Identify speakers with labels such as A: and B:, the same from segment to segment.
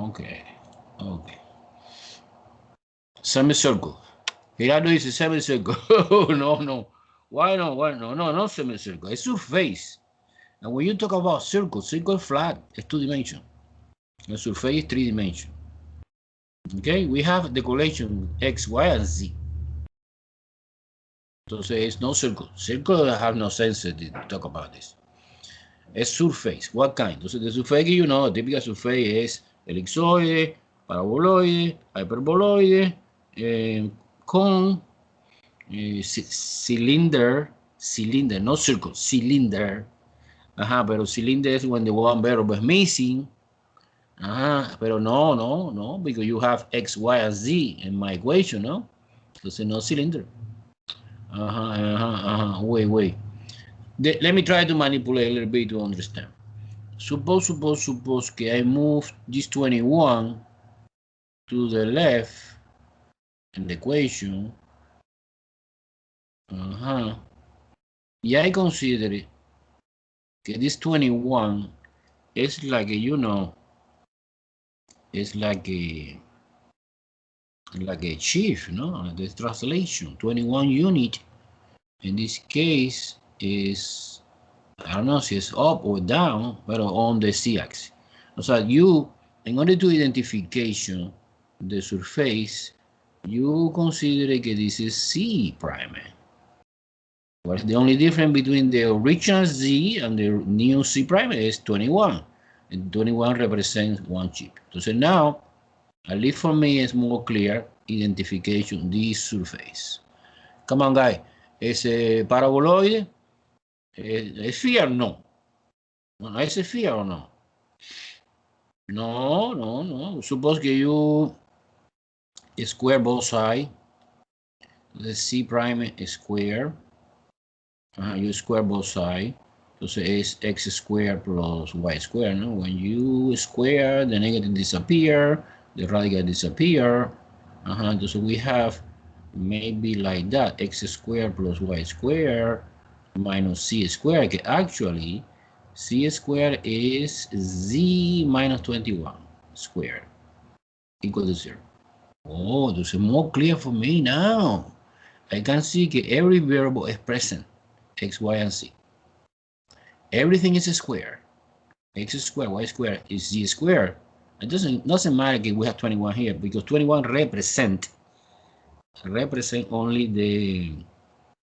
A: Okay. Okay. Semicircle. Gerardo is a semicircle. No. Why no? Why no? No, not semicircle. It's surface. And when you talk about circle flat, it's 2-dimensional. The surface is 3-dimensional. Okay, we have the collection X, Y, and Z. Entonces, it's no circle. Circle have no sense to talk about this. Es surface. What kind? Entonces, the surface que you know, la típica surface es elipsoide, paraboloide, hyperboloide, cone, cylinder, no circle, cylinder. Ajá, pero cylinder is when the one verb is missing. Ajá, pero no, because you have X, Y, and Z in my equation, no? Entonces, no cylinder. Wait. Let me try to manipulate a little bit to understand. Suppose que I move this 21 to the left in the equation. Yeah, I consider que this 21 is like a, you know, it's like a chief, no? The translation, 21 unit. In this case is, I don't know if it's up or down, but on the z-axis. So you, in order to identification the surface, you consider that this is C prime. What's the only difference between the original Z and the new C prime is 21. And 21 represents one chip. So now, at least for me, it's more clear identification this surface. Come on, guys. Is a paraboloid? ¿Es sphere? No. No, ¿es sphere o no? No. Suppose que you square both sides. The C prime is square. You square both sides. Entonces es x squared plus y squared, no? When you square, the negative disappear, the radical disappear. Entonces we have maybe like that, x squared plus y squared minus c squared, que actually c squared is z minus 21 squared equal to 0. Oh, this is more clear for me now. I can see that every variable is present, x, y, and z. Everything is a square. X squared, y squared is z squared. It doesn't matter if we have 21 here, because 21 represent only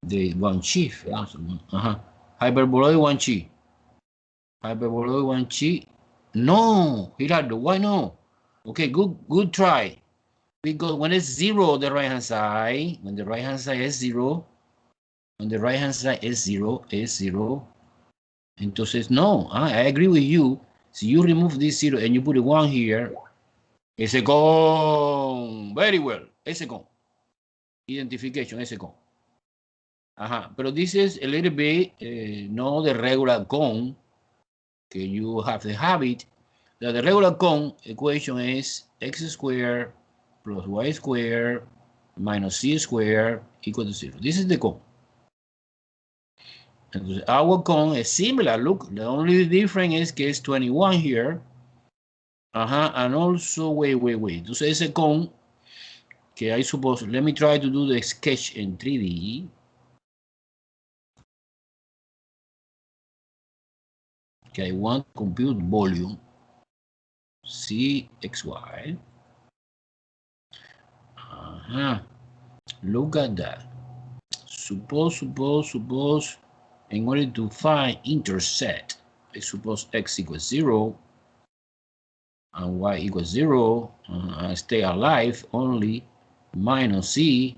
A: the one chief. Hyperboloid one chi. Hyperboloid one chi. No, Gerardo, why no? Okay, good try. Because when it's 0 on the right hand side, when the right hand side is 0, is 0. Entonces, no, I agree with you. So you remove this 0 and you put a 1 here, it's a cone. Very well, it's a cone. Identification, it's a cone. But this is a little bit, not the regular cone. Okay, you have the habit that the regular cone equation is x squared plus y squared minus c squared equal to 0. This is the cone. And our cone is similar. Look, the only difference is que it's 21 here. And also, wait. Entonces, ese cone, que I suppose, let me try to do the sketch in 3D. Okay, I want to compute volume, CXY. Look at that. Suppose, in order to find intercept, I suppose x equals 0 and y equals 0, and stay alive only, minus c,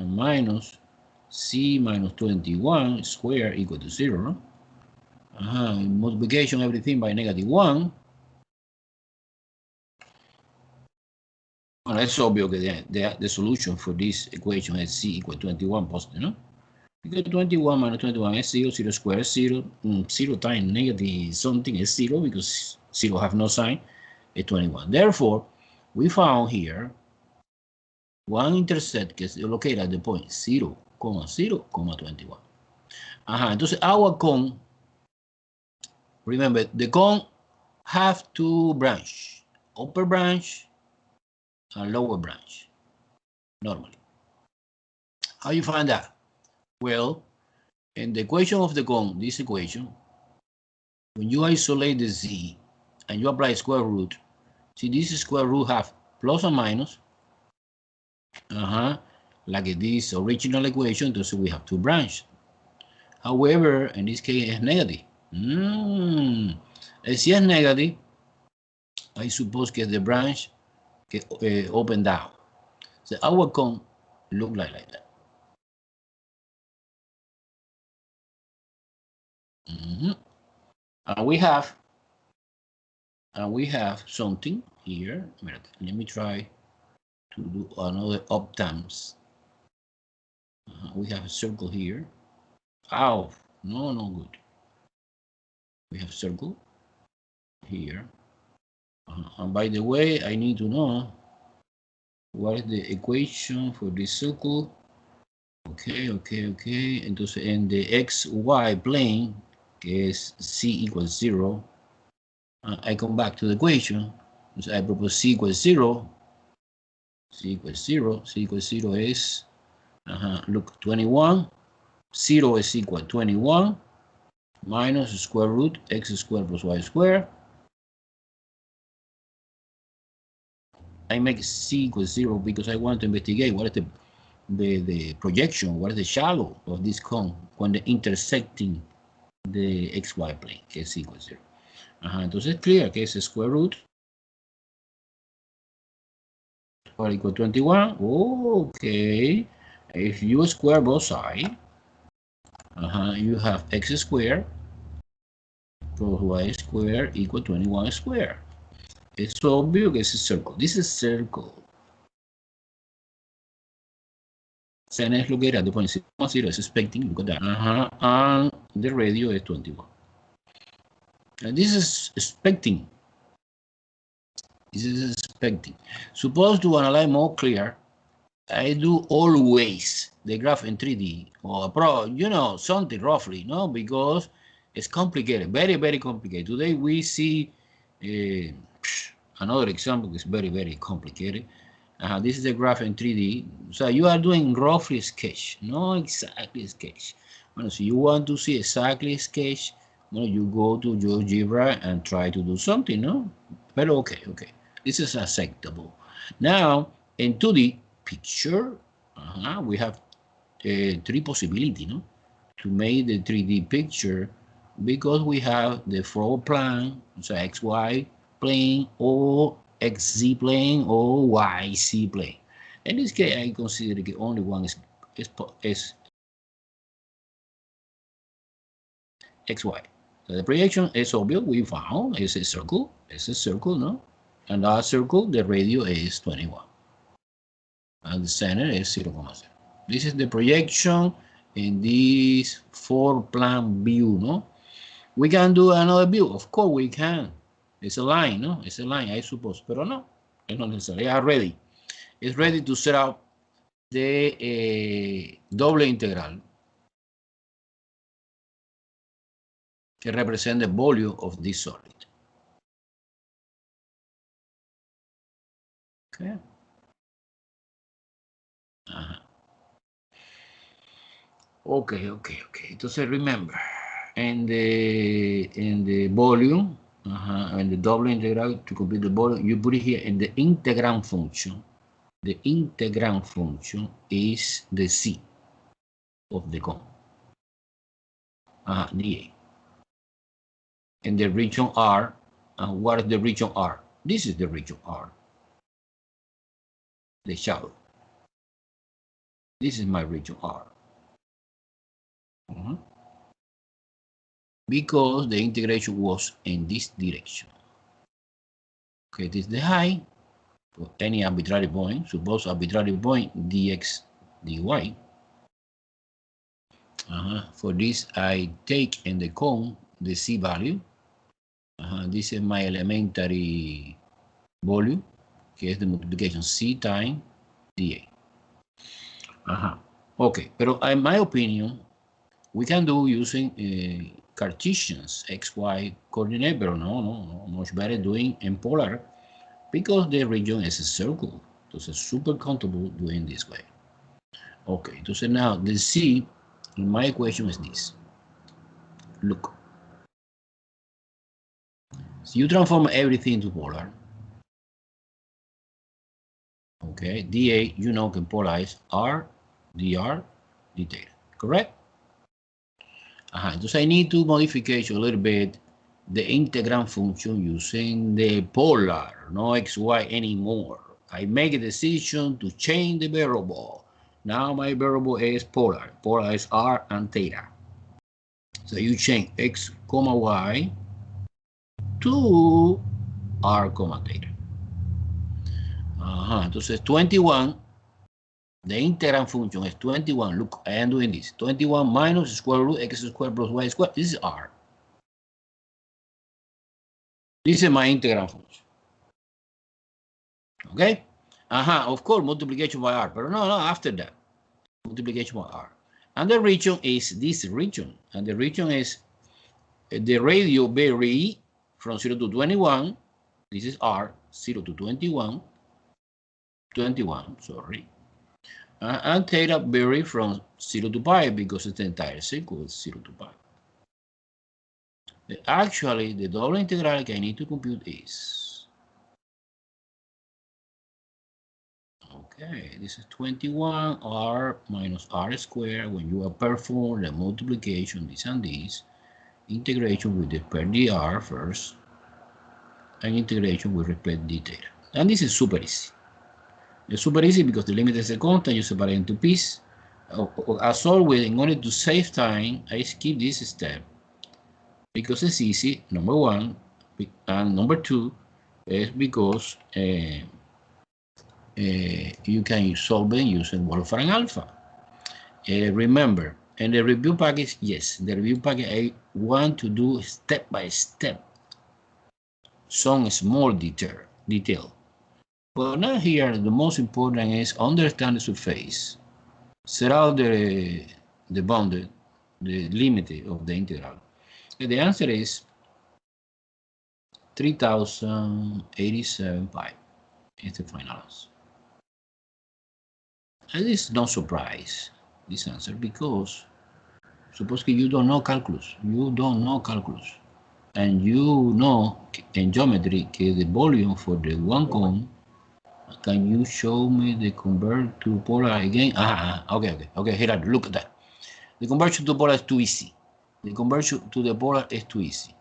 A: minus c minus 21 square equal to 0. Multiplication everything by -1. Well, it's obvious that the solution for this equation is c equal to 21 positive, no? Because 21 minus 21 is 0, 0 squared is 0, 0 times negative something is 0, because 0 have no sign, is 21. Therefore, we found here one intercept que is located at the point 0, 0, 21. Entonces our cone, remember, the cone have two branches. upper branch and lower branch, normally. How you find that? Well, in the equation of the cone, this equation, when you isolate the z and you apply square root, see this square root have plus or minus, like this original equation, entonces we have two branches. However, in this case, it's negative. Si es negative, I suppose que the branch open down. So our cone look like that. And we have something here. Let me try to do another up times. We have a circle here. Oh, no good. We have circle here. And by the way, I need to know what is the equation for this circle. Okay. Entonces, en the XY plane, que es C equals 0, I come back to the equation. Entonces, I propose C equals 0. C equals 0. C equals 0 is, look, 21. 0 is equal to 21 minus square root x squared plus y squared. I make C equals 0 because I want to investigate what is the projection, what is the shadow of this cone when they're intersecting the XY plane, que es equal to 0. Entonces es clear que es square root equal to 21. Okay. If you square both sides, you have x squared plus y squared equal to 21 squared. It's obvious que es a circle. This is a circle. Sen es lo que era, después 0 is expecting, look at that. And the radio is 21. And this is expecting. This is expecting. Suppose to analyze more clear, I do always the graph in 3D or something roughly, no, because it's complicated, very, very complicated. Today we see another example is very, very complicated. This is the graph in 3D. So you are doing roughly sketch, not exactly sketch. Well, so you want to see exactly sketch, you go to Geogebra and try to do something, no? But okay. This is acceptable. Now, in 2D picture, we have 3 possibilities, no? To make the 3D picture, because we have the floor plan, so XY plane or XZ plane or YZ plane. In this case, I consider that only one is XY. So the projection is obvious. We found it's a circle. It's a circle, no? And that circle, the radius is 21. And the center is 0,0. This is the projection in this 4-plan view, no? We can do another view. Of course we can. It's a line, no? It's a line, I suppose. Pero no, it's not necessary. It's ready. It's ready to set up the doble integral que represent the volume of this solid. Okay. Okay. Entonces remember, in the volume, and the double integral to complete the volume, you put it here in the integrand function. The integrand function is the C of the cone, dA. In the region R, what is the region R? This is the region R, the shadow. This is my region R. Because the integration was in this direction. Okay, this is the height for any arbitrary point. Suppose arbitrary point dx dy. For this, I take in the cone the C value. This is my elementary volume, que es the multiplication C times dA. Okay, pero in my opinion, we can do using Cartesian's XY coordinate, but no, much better doing in polar, because the region is a circle. Entonces, super comfortable doing this way. Okay, entonces now the C in my equation is this. Look. So you transform everything into polar. Okay, dA, you know, can polarize R, dr, d theta, correct? Entonces I need to modification a little bit the integrand function using the polar, no xy anymore. I make a decision to change the variable. Now my variable is polar. Polar is R and theta. So you change x comma y to R comma theta. Entonces 21, the integrand function is 21. Look, I am doing this. 21 minus square root x squared plus y squared. This is R. This is my integrand function. Okay? Of course, multiplication by R. But no, after that. Multiplication by R. And the region is this region. And the region is the radio vary from 0 to 21. This is R, 0 to 21. 21, sorry. And theta vary from 0 to pi because it's the entire circle is 0 to pi. Actually, the double integral I need to compute is, okay, this is 21 R minus R squared. When you perform the multiplication, this and this, integration with the per dr first, and integration with respect d theta. And this is super easy. It's super easy because the limit is a constant, you separate into pieces. As always, in order to save time, I skip this step because it's easy, number one, and number two is because you can solve it using Wolfram Alpha. Remember, in the review package, yes, the review package, I want to do step by step some small detail. But now here, the most important is understand the surface, set out the bounded, the limit of the integral. And the answer is 3087 pi. It's the final answer. And this is no surprise, this answer, because suppose you don't know calculus. You don't know calculus. And you know in geometry the volume for the one cone. Can you show me the convert to polar again? Okay, here, look at that. The conversion to polar is too easy. The conversion to the polar is too easy.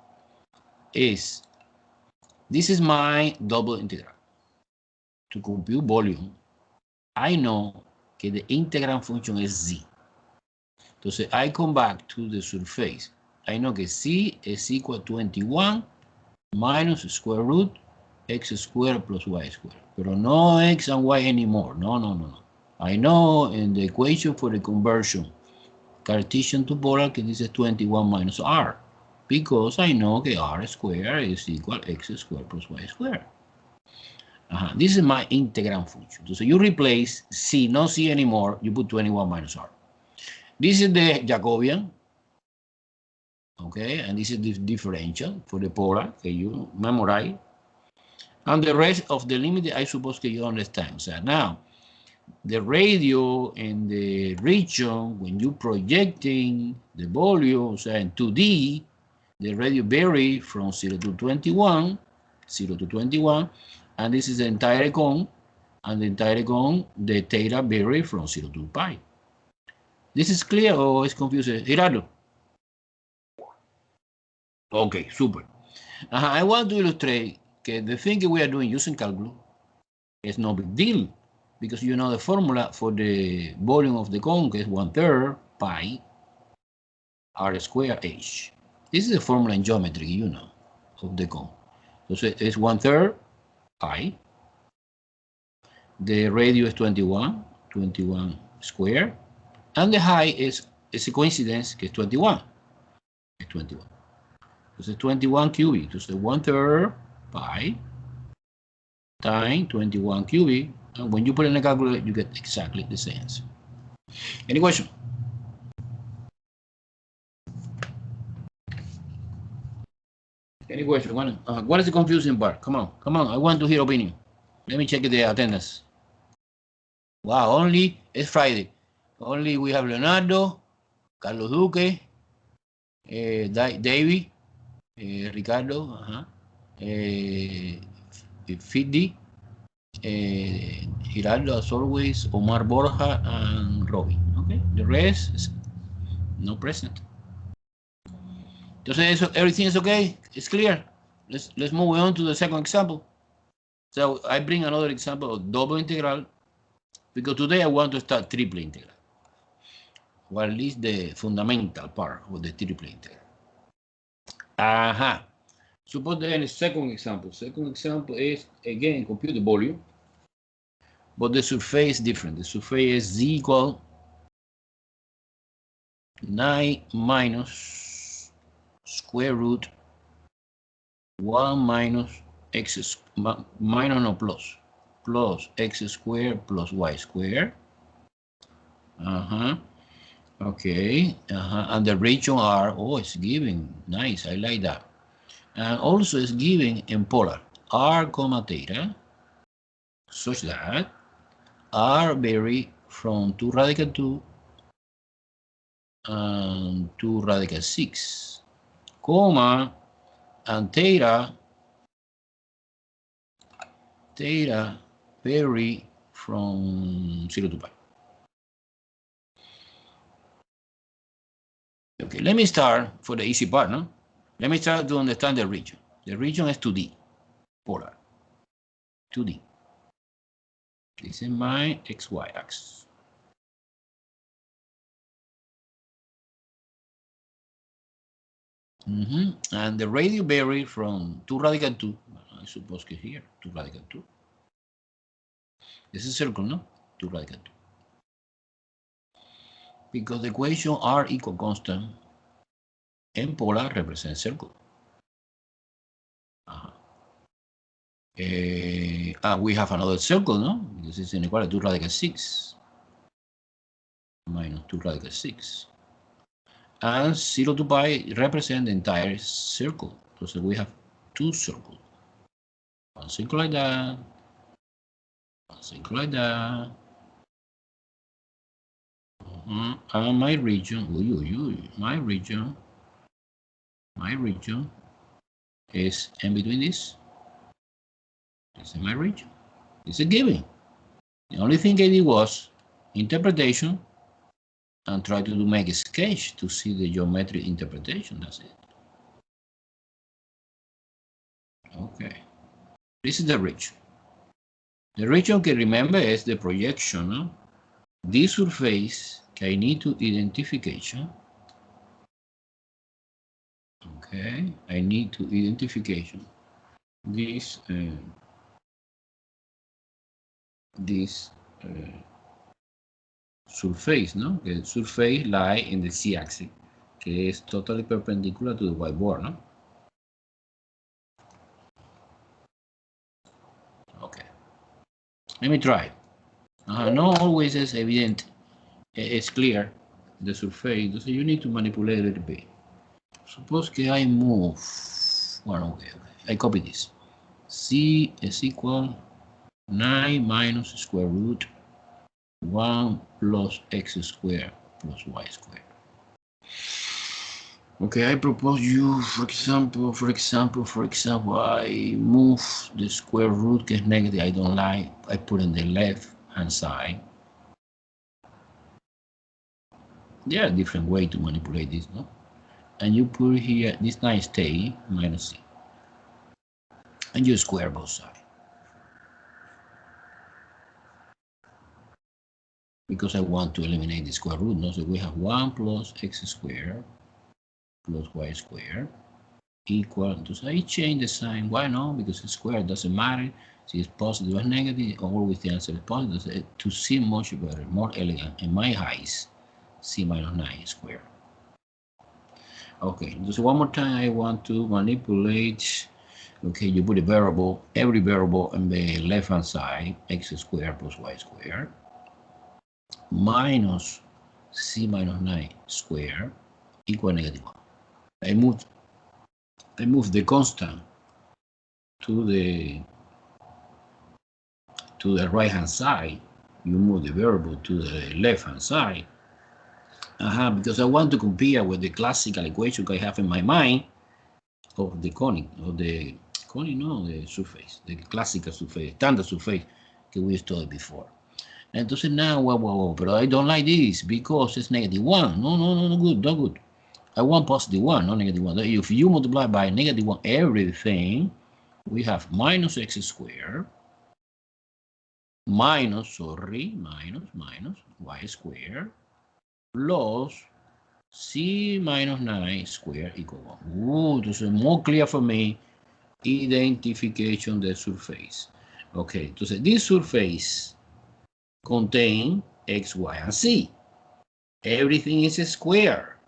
A: This is my double integral. To compute volume, I know that the integrand function is z. Entonces, I come back to the surface. I know that z is equal to 21 minus square root x squared plus y squared. Pero no x and y anymore. No. I know in the equation for the conversion, Cartesian to polar, that this is 21 minus r. Because I know that r squared is equal to x squared plus y squared. This is my integrand function. So you replace c, no c anymore, you put 21 minus r. This is the Jacobian. Okay, and this is the differential for the polar that you memorize. And the rest of the limit, I suppose that you understand. So now, the radio and the region, when you projecting the volume, so in 2D, the radio vary from 0 to 21, and this is the entire cone, and the entire cone, the theta vary from 0 to pi. This is clear or is confusing? Gerardo? Okay, super. I want to illustrate that the thing we are doing using calculus is no big deal, because you know the formula for the volume of the cone is 1/3 pi r squared h. This is the formula in geometry, you know, of the cone. So it's 1/3 pi. The radius is 21 square, and the height is a coincidence, que es 21. It's 21. So it's 21 cubic. So 1/3 pi times 21 cubic. And when you put in a calculator, you get exactly the same answer. Any question? Any question? What is the confusing part? Come on. I want to hear opinion. Let me check the attendance. Wow, only it's Friday. Only we have Leonardo, Carlos Duque, Davey, Ricardo, Fiddy, Giraldo as always, Omar Borja, and Robbie. Okay, the rest is no present. Entonces, everything is okay. It's clear. Let's move on to the second example. So I bring another example of double integral because today I want to start triple integral, or at least the fundamental part of the triple integral. Suppose then the second example. Second example is again compute the volume, but the surface is different. The surface is z equal 9 minus square root 1 minus x minus no plus x squared plus y squared. Okay. And the region R, oh, it's given. Nice, I like that. And also it's given in polar R comma theta, such that R vary from 2 radical 2 and 2 radical 6, comma, and theta vary from 0 to pi. Okay, let me start for the easy part, no? Let me start to understand the region. The region is 2D, polar, 2D. This is my XY axis. And the radius vary from 2 radical 2, I suppose here, 2 radical 2. This is a circle, no? 2 radical 2. Because the equation R equal constant and polar represents circle. We have another circle, no? Because it's inequality 2 radical 6 minus 2 radical 6. And 0 to pi represent the entire circle. So we have 2 circles. One circle like that. One circle like that. And my region, my region is in between this. This is my region. It's a given. The only thing I did was interpretation and try to make a sketch to see the geometric interpretation. That's it. Okay. This is the region. The region, can remember, is the projection, no? This surface I need to identification. Okay, I need to identification. This surface, no? The surface lie in the z-axis, que is totally perpendicular to the whiteboard, no? Okay. Let me try. Not always is evident. It's clear the surface, so you need to manipulate a little bit. Suppose I move. Well, okay. I copy this. C is equal 9 minus square root 1 plus x squared plus y squared. Okay, I propose you, for example, I move the square root, que is negative, I don't like, I put in the left hand side. There are different ways to manipulate this, no? And you put here, this 9 stay, minus c. And you square both sides. Because I want to eliminate the square root, no? So we have 1 plus x squared plus y squared equal to, so I change the sign. Why no? Because the square doesn't matter. See, it's positive or negative, always the answer is positive. To see much better, more elegant, in my eyes, c minus 9 squared. Okay, just one more time, I want to manipulate. Okay, you put a variable, every variable on the left hand side, x squared plus y squared minus c minus 9 squared equal negative 1. I move the constant to the to the right-hand side. You move the variable to the left-hand side. Because I want to compare with the classical equation I have in my mind of the conic, the surface, the classical surface, standard surface that we studied before. Entonces now, but I don't like this because it's -1. No, good, not good. I want +1, not -1. If you multiply by -1 everything, we have minus x squared minus y squared plus c minus 9 squared equal 1. Entonces more clear for me identification the surface. Okay, entonces this surface contain x, y, and z. Everything is a square.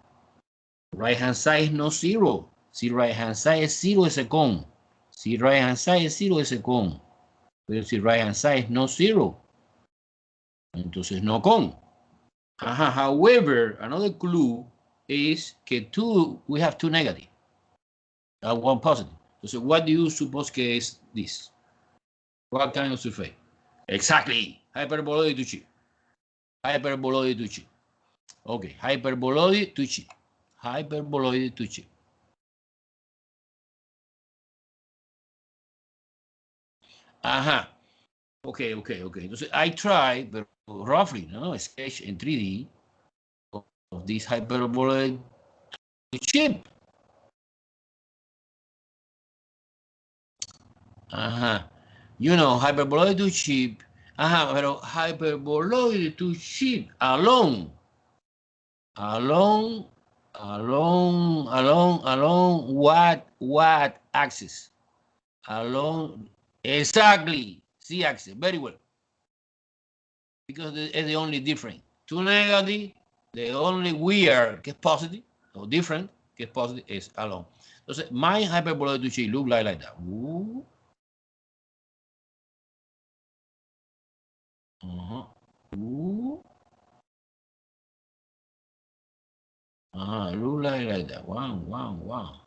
A: Right hand side is no 0. Si right hand side es 0 es a con. Si right hand side es 0 es a con. Pero si right hand side es no 0, entonces no con. However, another clue is que we have two negative and one positive. So what do you suppose que is this? What kind of surface? Exactly. Hyperboloid to chip. Hyperboloid to chip. Okay, hyperboloid to chip. Hyperboloid to chip. Okay. Entonces, I try, but roughly, no, sketch in 3D of this hyperboloid to chip. You know, hyperboloid to chip. Pero hyperboloid to chip along what axis? Along, exactly, z-axis, very well. Because it's the only different. Two negative, the only weird que es positive, or different, que es positive, is along. Entonces, my hyperboloid to chip look like that. Look like that. Wow.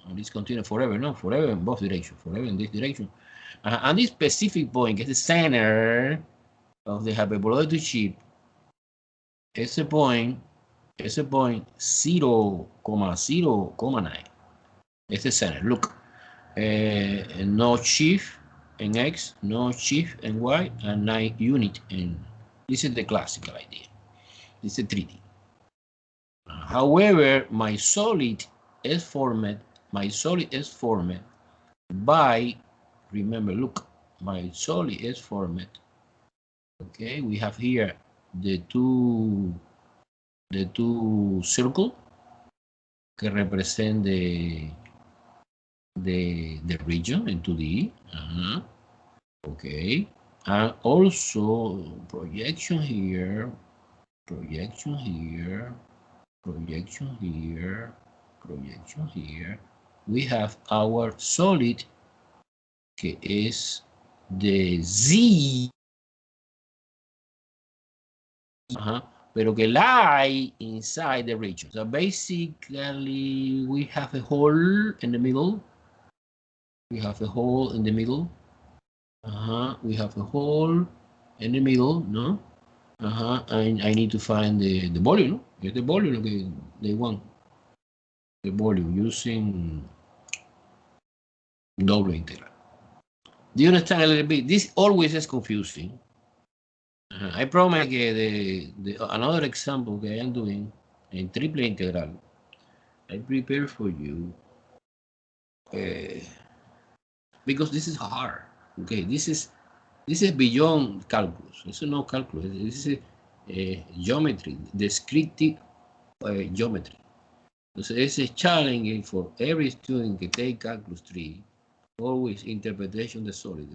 A: And this continues forever, no? Forever in both directions. Forever in this direction. And this specific point is the center of the hyperboloid to chip. It's a point 0,0,9. It's the center. Look. No shift in X, no shift in Y, and 9 unit in. This is the classical idea. This is 3D. However, my solid is formed by, remember, look, my solid is formed. Okay, we have here the two circle que represent the region in 2D. Okay, and also projection here. We have our solid, que is the Z, pero que lie inside the region. So basically, we have a hole in the middle. We have a hole in the middle, no? And I need to find the volume, no? It's the volume que they want. The volume using double integral. Do you understand a little bit? This always is confusing. I promise que another example que I am doing in triple integral, I prepare for you because this is hard. Okay, this is beyond calculus. This is not calculus. This is geometry, descriptive geometry. So it's a challenge for every student que take calculus 3. Always interpretation of the solid.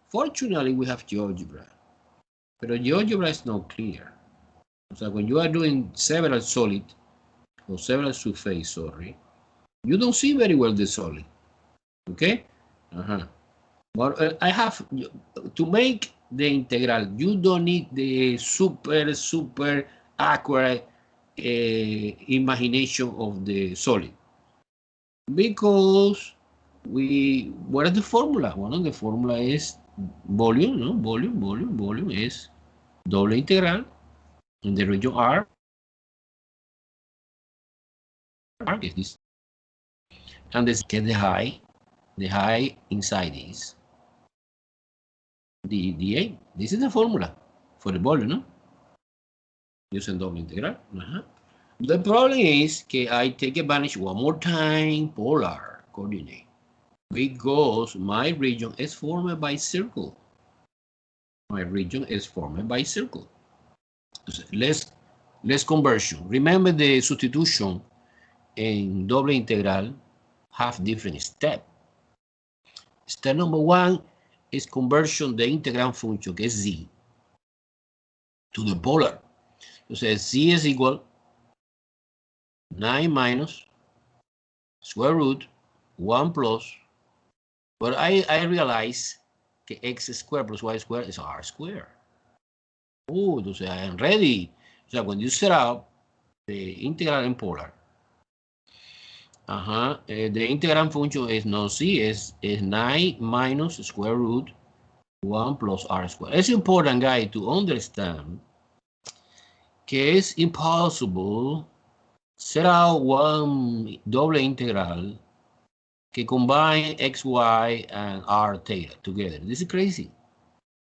A: Fortunately, we have Geogebra, but Geogebra is not clear. So when you are doing several solid or several surface, you don't see very well the solid. Okay. But I have to make the integral. You don't need the super accurate imagination of the solid, because what is the formula? Bueno, the formula is volume, no? Volume is doble integral in the region R. Is this, and this get the height inside is dA. This is the formula for the volume, no? Using double integral. The problem is that I take advantage one more time polar coordinate because my region is formed by circle. My region is formed by circle. Let's conversion. Remember the substitution in double integral have different steps. Step number one is conversion the integrand function, que es z, to the polar. Entonces, z is equal 9 minus square root 1 plus, but I realize que x squared plus y squared is r squared. Oh, entonces I am ready. So when you set up the integral in polar, the integrand function is no z, is 9 minus square root 1 plus r squared. It's important, guys, to understand que it's impossible set out one double integral que combine x, y, and r theta together. This is crazy.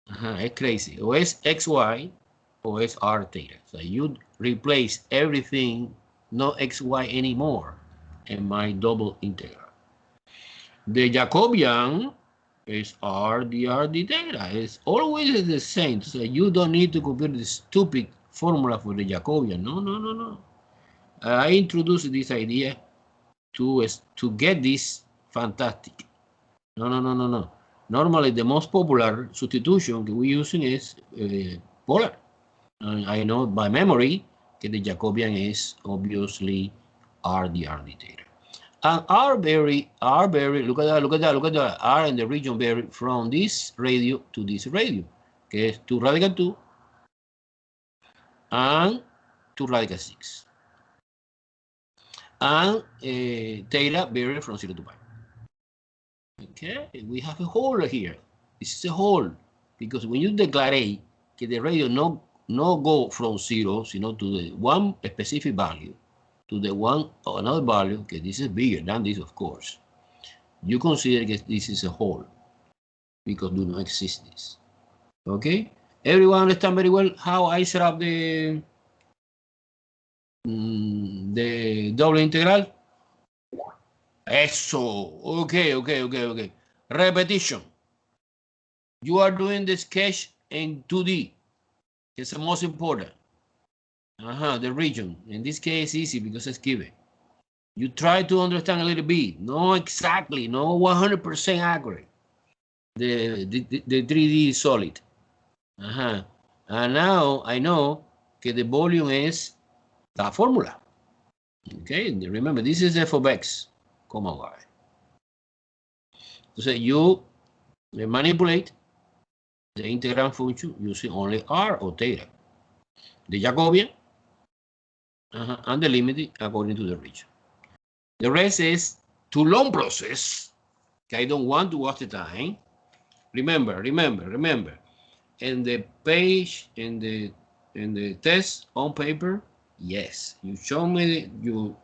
A: It's crazy. Or it's x, y, or it's r theta. So you replace everything, no x, y anymore, in my double integral. The Jacobian is r dr d theta. It's always the same. So you don't need to compute the stupid formula for the Jacobian. No. I introduced this idea to get this fantastic. No. Normally, the most popular substitution we're using is polar. I know by memory that the Jacobian is obviously r dr d theta. And r vary, look at that, r in the region vary from this radio to this radio, que es 2 radical 2 and 2 radical 6. And theta vary from 0 to pi. Okay, we have a hole here. This is a hole because when you declare that the radio no go from 0, sino to the one specific value, to the one or another value, okay, this is bigger than this, of course. You consider that this is a hole because do not exist this. Okay, everyone understand very well how I set up the double integral? Eso. Okay. Repetition. You are doing the sketch in 2D. It's the most important. The region. In this case, easy because it's given. You try to understand a little bit. No exactly, no 100% accurate. The 3D solid. And now I know that the volume is the formula. Okay, remember this is f of x, comma y. So you manipulate the integrand function using only r or theta. The Jacobian and the limit according to the region. The rest is too long process. Okay, I don't want to waste the time. Remember. In the page, in the test on paper, yes, you show me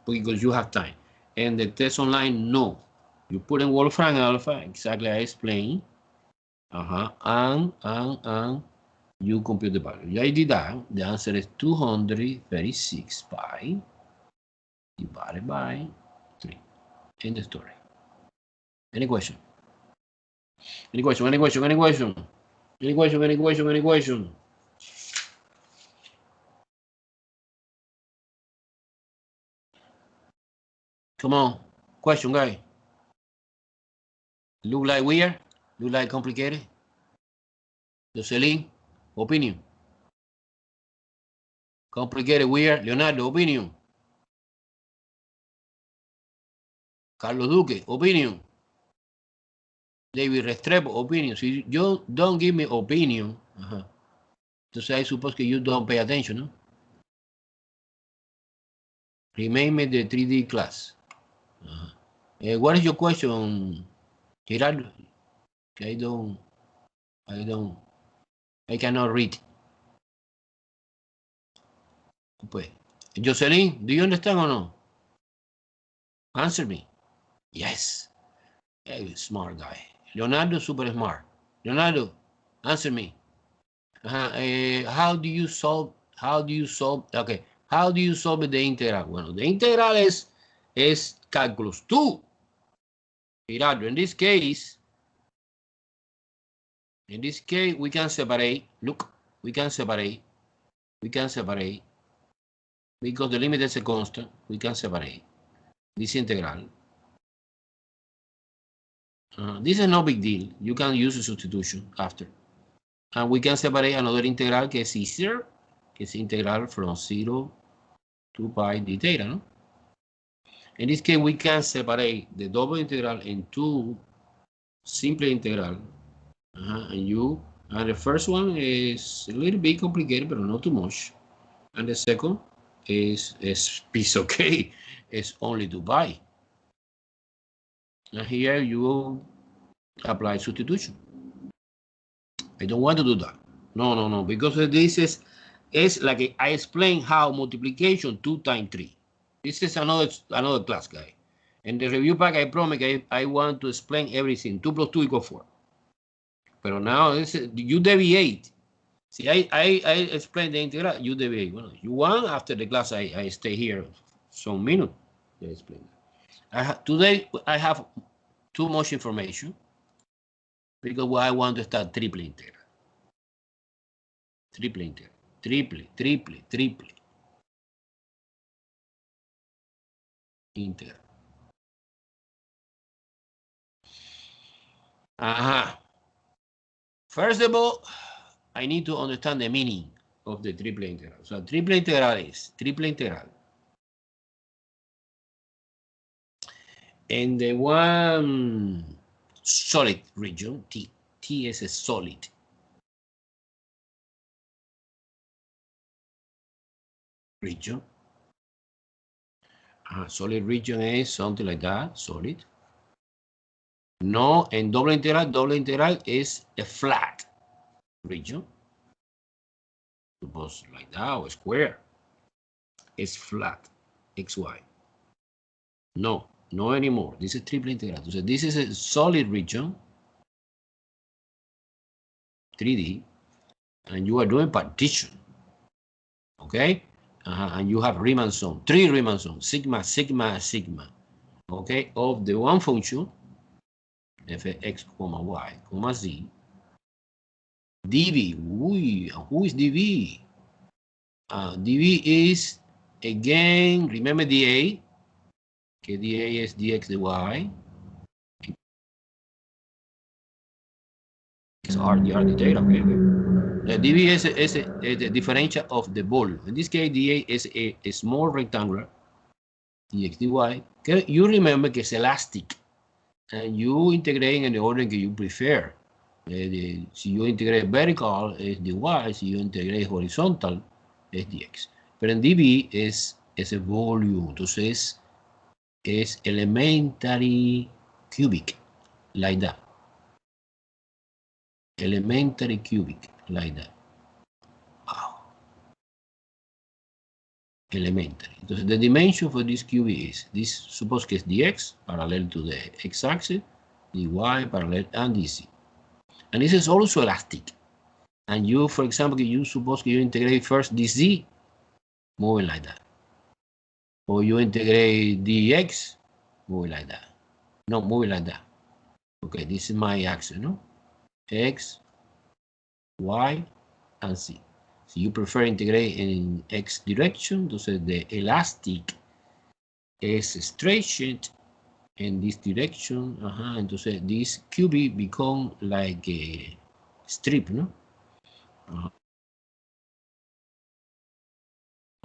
A: because you have time. And the test online, no. You put in Wolfram alpha, exactly I explained. And you compute the value. I did that. The answer is 236 pi divided by 3. End the story. Any question? Any question? Come on. Question, guy. Look like weird? Look like complicated? Jocelyn, opinion. Complicated, weird. Leonardo, opinion. Carlos Duque, opinion. David Restrepo, opinion. Si you don't give me opinion, entonces I suppose que you don't pay attention, no? Remain me the 3D class. What is your question, Gerardo, I cannot read. Pues, Jocelyn, do you understand or no? Answer me. Yes. Hey, smart guy. Leonardo, super smart. Leonardo, answer me. How do you solve, okay, how do you solve the integral? Bueno, the integral es calculus 2. Gerardo, in this case, we can separate. Look, we can separate. Because the limit is a constant. We can separate this integral. This is no big deal. You can use a substitution after. And we can separate another integral que es easier, que es integral from 0 to pi d theta, no? In this case, we can separate the double integral into simple integral. And the first one is a little bit complicated, but not too much. And the second is piece okay. It's only 2 pi. And here you apply substitution. I don't want to do that. No, because this is like I explained how multiplication 2 times 3. This is another class, guy. In the review pack, I promise I want to explain everything. 2 plus 2 equals 4. But now you deviate. See, I explained the integral, you deviate. Well, you want after the class, I stay here some minutes to explain that. Today, I have too much information because I want to start triple integral. Triple integral. Triple. Integral. First of all, I need to understand the meaning of the triple integral. So triple integral is triple integral. And the one solid region, T is a solid. Region. Solid region is something like that, solid. No, en double integral is a flat region. Suppose like that or square. It's flat, xy. No anymore. This is triple integral. So this is a solid region, 3D, and you are doing partition. Okay? And you have Riemann zone, 3 Riemann zones, sigma, okay, of the one function, fx, y, z, dv. Who is dv? Dv is, again, remember dA, que dA is dx dy. It's r d theta, okay. The dv is the differential of the ball. In this case, dA is a small rectangular, dx dy. Okay? You remember que es elastic. And you integrate in the order that you prefer. Si yo integrate vertical es dy, si yo integrate horizontal es dx. Pero en dv es ese volume, entonces es elementary cubic, like that. Elementary cubic, like that. Wow. Elementary. Entonces, the dimension for this cubic is, this suppose que es dx, parallel to the x-axis, dy parallel, and dc. And this is also elastic. And you, for example, you suppose you integrate first dz, moving like that. Or you integrate dx, moving like that. No, moving like that. Okay, this is my axis, no? X, y, and z. So you prefer integrate in x direction, entonces the elastic is stretched in this direction. Entonces this cubic become like a strip, no?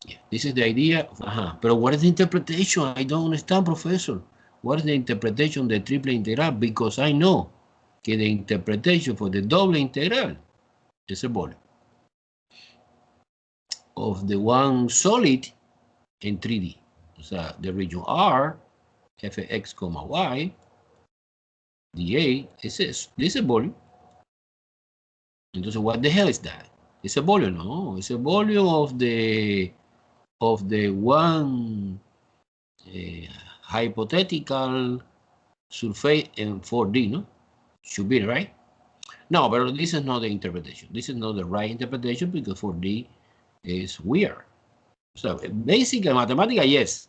A: Yeah, this is the idea. But what is the interpretation? I don't understand, professor. What is the interpretation of the triple integral? Because I know que the interpretation for the double integral is a volume of the one solid in 3D. O sea, the region R, fx, y, dA, this is volume. Entonces, what the hell is that? It's a volume, no? It's a volume of the one hypothetical surface in 4D, no? Should be, right? No, but this is not the interpretation. This is not the right interpretation because 4D is weird. So, basically, mathematics, yes.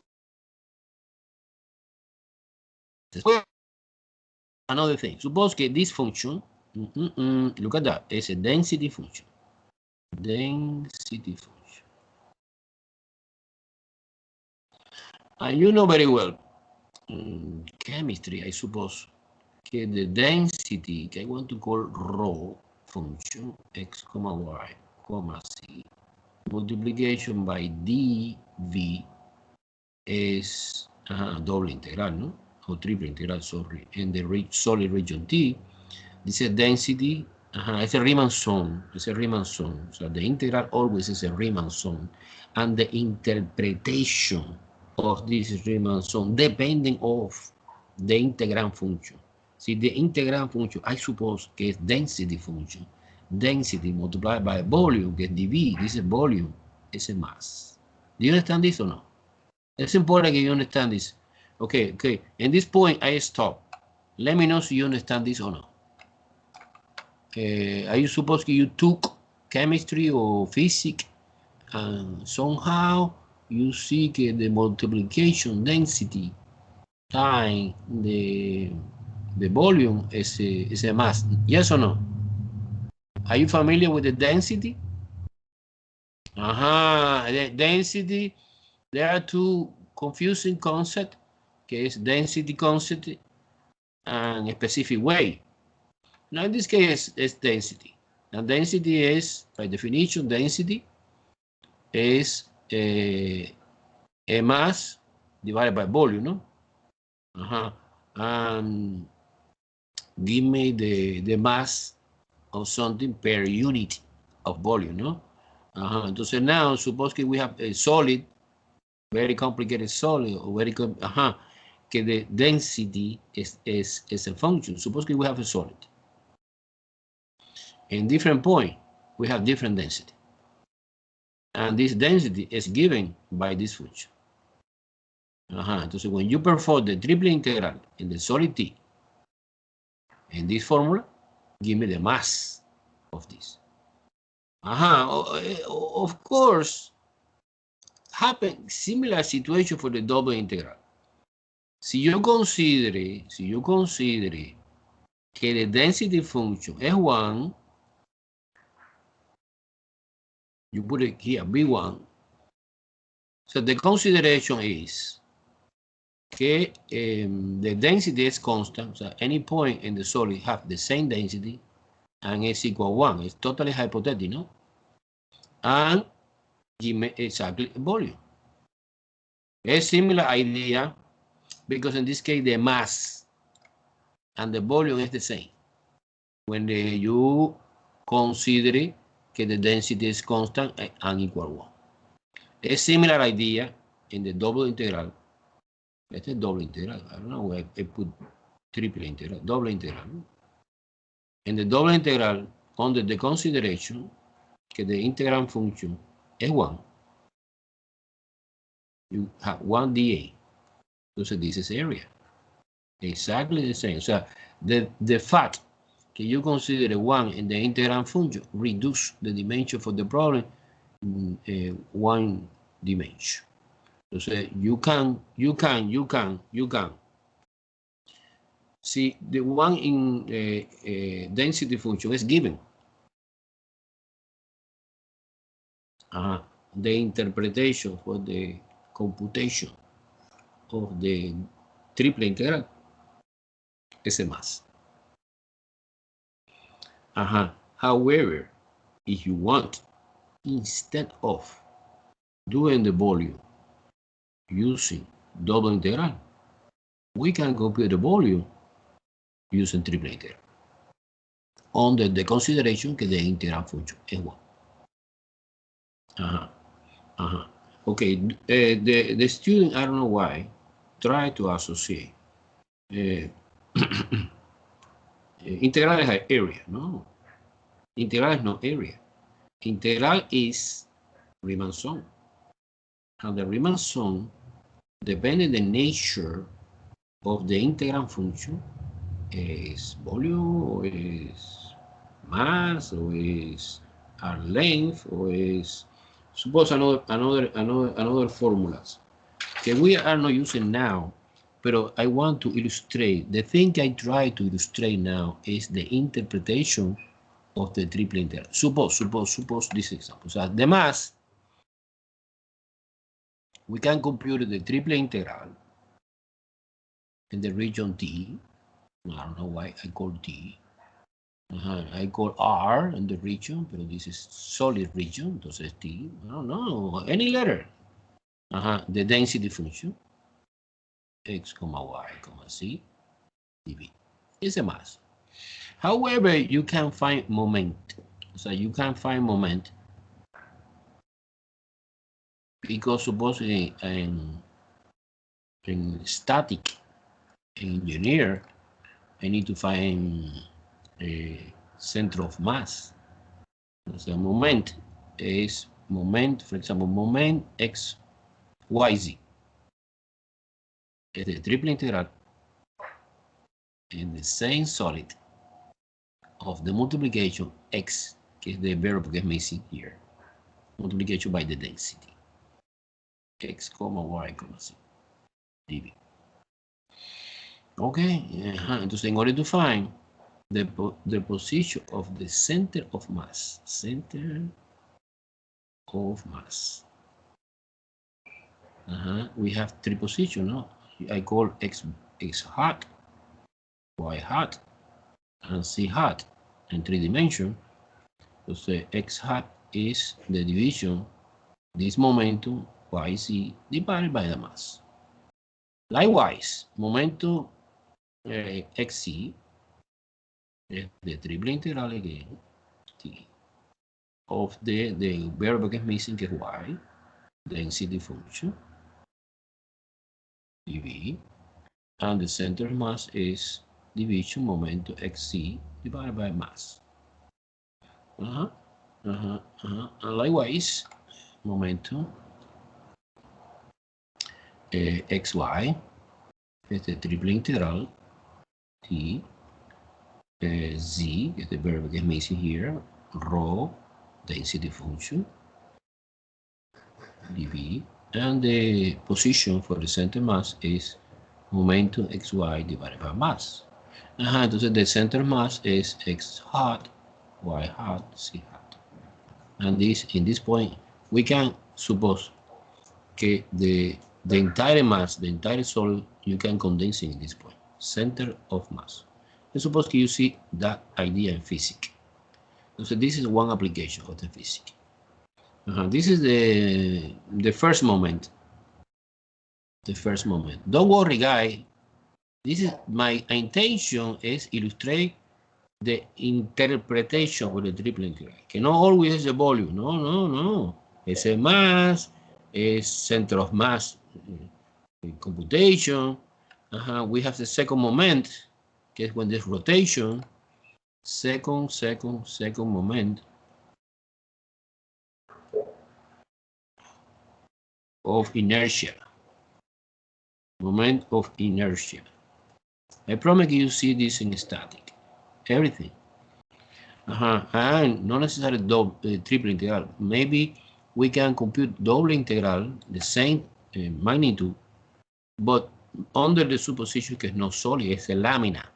A: Another thing, suppose that this function, look at that, it's a density function. Density function. And you know very well, chemistry, I suppose, that the density, I want to call rho function, x comma y comma c, multiplication by dv is double integral, no? Or triple integral, sorry, in the solid region T. This is density, it's a Riemann zone, it's a Riemann zone. So the integral always is a Riemann zone. And the interpretation of this Riemann zone depending of the integrand function. See, the integrand function, I suppose, que es density function. Density multiplied by volume, que es dV, this is volume, is a mass. Do you understand this or no? It's important that you understand this. Okay. In this point, I stop. Let me know if you understand this or not. I suppose you took chemistry or physics and somehow you see the multiplication density times the volume is a mass. Yes or no? Are you familiar with the density? The density, there are two confusing concepts, que is density concept and a specific way. Now in this case, it's density. And density is, by definition, density is a mass divided by volume, no? And give me the mass of something per unit of volume, no? Entonces now, suppose que we have a solid, very complicated solid, or very que the density is a function. Suppose que we have a solid. In different point, we have different density. And this density is given by this function. Entonces, when you perform the triple integral in the solid T, in this formula, give me the mass of this. Of course, happen similar situation for the double integral. Si yo considere que the density function is 1, you put it here, B1. So the consideration is que the density is constant, so any point in the solid have the same density and is equal 1. It's totally hypothetical, no? And give me exactly volume. A similar idea, because in this case the mass and the volume is the same. When you consider que the density is constant and equal 1. A similar idea in the double integral. It's a double integral. I don't know where I put triple integral, double integral. In the double integral, under the consideration that the integrand function is 1, you have 1 dA. So this is area. Exactly the same. So the fact that you consider 1 in the integrand function reduce the dimension for the problem 1 dimension. So you can see the one in density function is given. The interpretation for the computation of the triple integral is a mass. However, if you want, instead of doing the volume using double integral, we can compute the volume using triple integral under the consideration that the integrand function is 1. Okay, the student, I don't know why, try to associate Integral is area, no. Integral is not area. Integral is Riemann zone. And the Riemann zone, depending the nature of the integrand function, is volume, or is mass, or is our length, or is suppose another formulas that we are not using now, but I want to illustrate. The thing I try to illustrate now is the interpretation of the triple integral. Suppose this example. So the mass, we can compute the triple integral in the region T. I don't know why I call T. I call R in the region, but this is solid region, entonces T. I don't know, any letter. The density function, x, y, z, dv. It's a mass. However, you can find moment. So you can find moment because suppose in static engineer, I need to find a center of mass. So moment is moment, for example, moment x, y, z. It's the triple integral in the same solid of the multiplication x, que es the verb que es missing here, multiplication by the density, x, y, z, dv. Okay, entonces in order to find the position of the center of mass, we have three positions, no? I call x hat, y hat, and z hat in 3 dimensions. So x hat is the division, this momentum, yz divided by the mass. Likewise, momentum xc is the triple integral again, t, of the verb que es missing, que es y, density function, dv, and the center of mass is division momentum xc divided by mass. And likewise, momentum xy is the triple integral t, z is the verb que es missing here, rho, density function, dv, and the position for the center mass is momentum xy divided by mass. Entonces the center mass is x hat, y hat, z hat. And in this point, we can suppose que the entire mass, the entire solid, you can condense in this point, center of mass. And suppose you see that idea in physics. So this is one application of the physics. This is the first moment. The first moment. Don't worry, guys. This is my intention is illustrate the interpretation of the triple integral. Que no always is a volume. No. It's a mass, it's center of mass computation. We have the second moment, que es when there's rotation. Second moment of inertia. Moment of inertia. I promise you see this in static. Everything. And not necessarily triple integral. Maybe we can compute double integral, the same magnitude, but under the supposition que es no solid, es lámina.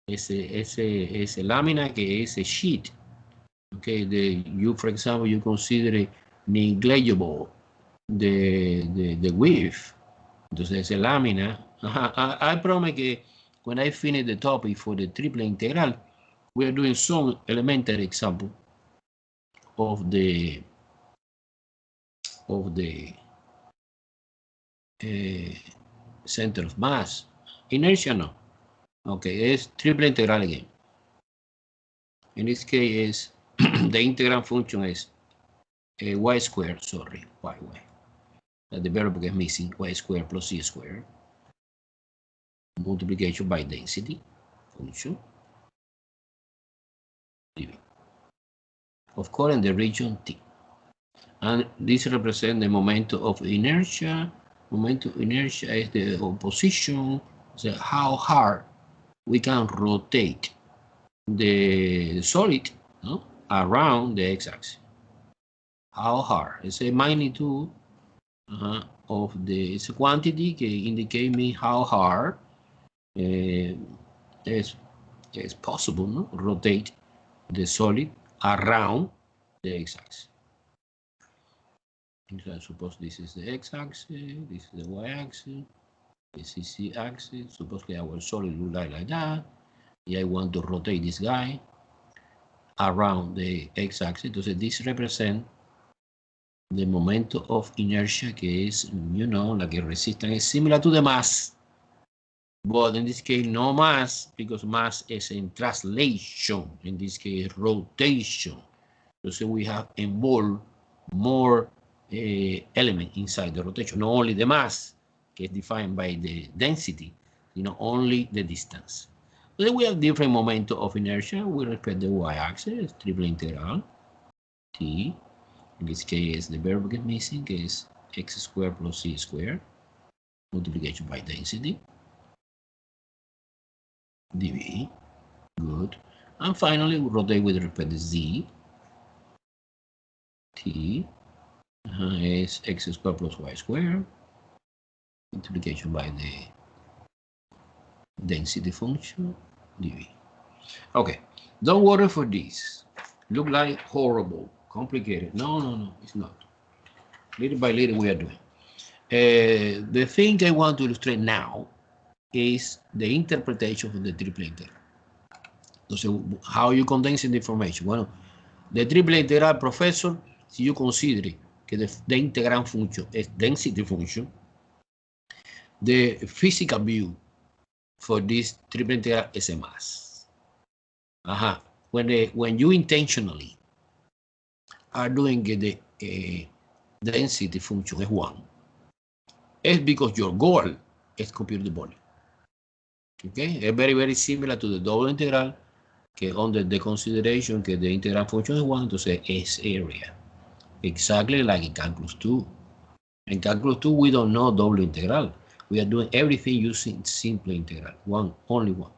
A: Ese lámina que es a sheet. Okay, for example, you consider negligible the width. Entonces esa lámina. I promise que when I finish the topic for the triple integral, we are doing some elementary example of the center of mass. Inertia, no. Okay, it's triple integral again. In this case, the integrand function is y squared, sorry, y. The verb is missing, y squared plus z squared. Multiplication by density function. of course, in the region T. And this represents the moment of inertia. Moment of inertia is the opposition, so how hard we can rotate the solid, no, around the x-axis. How hard? It's a magnitude of the, it's a quantity that indicate me how hard it's possible, no, rotate the solid around the x-axis. So I suppose this is the x-axis, this is the y-axis, this is the axis. Suppose that our solid look like that. And I want to rotate this guy around the x-axis. Entonces this represents the moment of inertia, que es, you know, la que resistan is similar to the mass. But in this case, no mass, because mass is in translation. In this case, rotation. So we have involved more element inside the rotation, not only the mass, que is defined by the density, you know, only the distance. So then we have different momentum of inertia with respect to the y-axis, triple integral, t. In this case, the verb get missing, is x squared plus c squared, multiplication by density, dv, good. And finally, we rotate with respect to z, t, is x squared plus y squared, multiplication by the density function, dv. Okay, don't worry for this. Look like horrible, complicated. No, it's not. Little by little we are doing. The thing I want to illustrate now is the interpretation of the triple integral. So how you condense the information. Bueno, the triple integral, professor, si you consider que the integrand function is density function, the physical view for this triple integral is a mass. When you intentionally are doing the density function is 1, it's because your goal is compute the volume. Okay, it's very, very similar to the double integral, que under the consideration que the integral function is 1, entonces es area. Exactly like in calculus 2. In calculus 2, we don't know double integral. We are doing everything using simple integral, only one.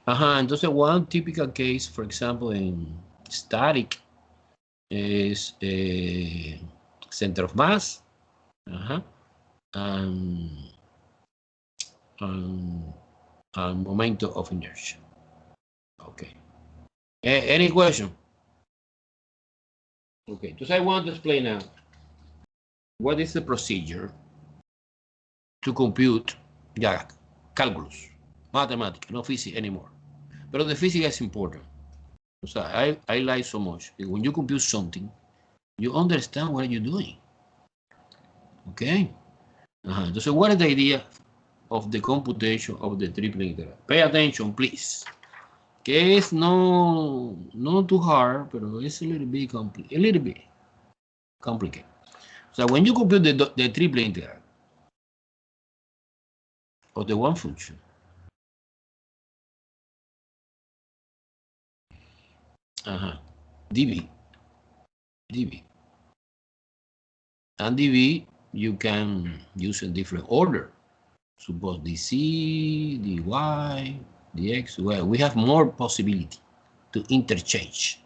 A: Entonces, one typical case, for example, in static is a center of mass, and momentum of inertia. Okay. Any question? Okay, so I want to explain now what is the procedure to compute calculus, mathematics, no physics anymore. But the physics is important. So I like so much. When you compute something, you understand what you're doing. Okay? So what is the idea of the computation of the triple integral? Pay attention, please. Que es not too hard, but it's a little bit complicated. So when you compute the triple integral of the one function, dv, and dv you can use in different order. Suppose dc, dy, dx. Well, we have more possibility to interchange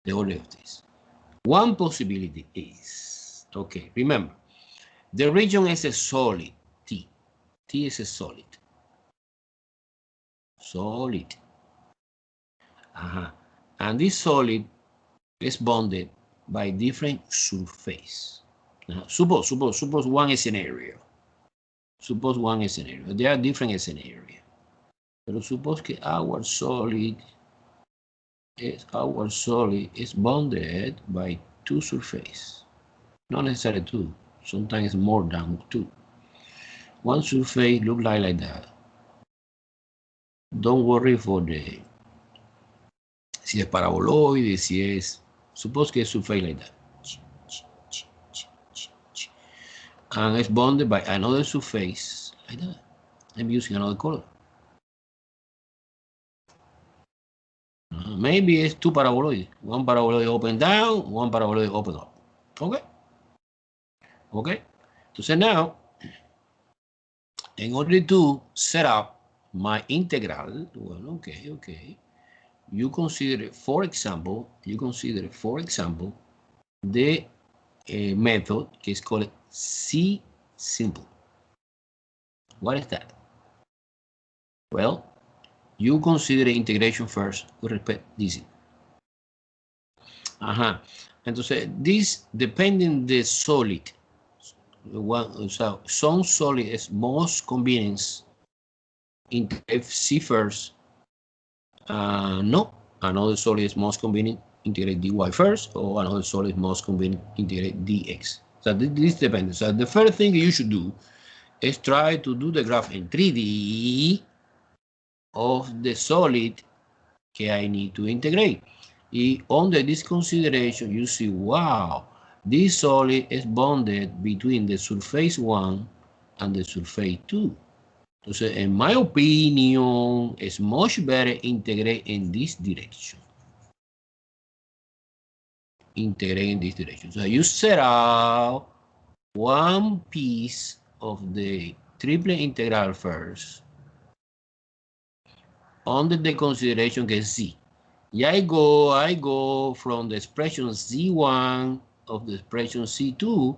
A: the order of this. One possibility is, okay, remember, the region is a solid, T. T is a solid. Solid. And this solid is bounded by different surface. Suppose one scenario. Suppose one scenario. There are different scenarios. Pero suppose que our solid is bounded by two surfaces. Not necessarily two. Sometimes more than two. One surface look like that. Don't worry for the si es paraboloide, si es, suppose que es surface like that. And it's bounded by another surface like that. I'm using another color. maybe it's two paraboloids. One paraboloid open down, one paraboloid open up. Okay? Okay? So now, in order to set up my integral, well, okay. You consider, for example, the method que is called C simple. What is that? Well, you consider integration first with respect to this. Entonces, this depending the solid, so some solid is most convenient integrate C first. No, another solid is most convenient integrate dy first, or another solid is most convenient integrate dx. So this depends. So the first thing you should do is try to do the graph in 3D of the solid que I need to integrate. Y under this consideration, you see, wow, this solid is bonded between the surface 1 and the surface 2. Entonces, in my opinion, it's much better integrate in this direction. Integrate in this direction. So you set out one piece of the triple integral first under the consideration que es Z. Y I go from the expression Z1 of the expression C2,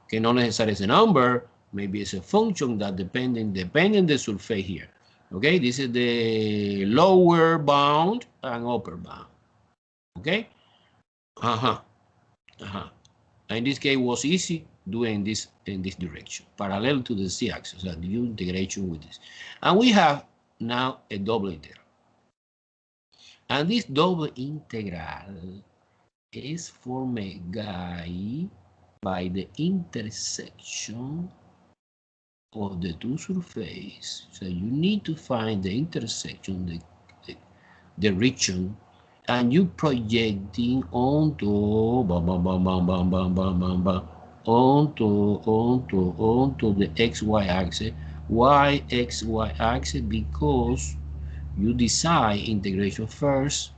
A: que no necessarily is a number, maybe it's a function that depending the surface here. Okay, this is the lower bound and upper bound. Okay? In this case, it was easy doing this in this direction, parallel to the z-axis, and the integration with this. And we have now a double integral. And this double integral is formed by the intersection of the two surfaces. So you need to find the intersection, the region, and you projecting onto onto the xy axis. Why xy axis? Because you decide integration first,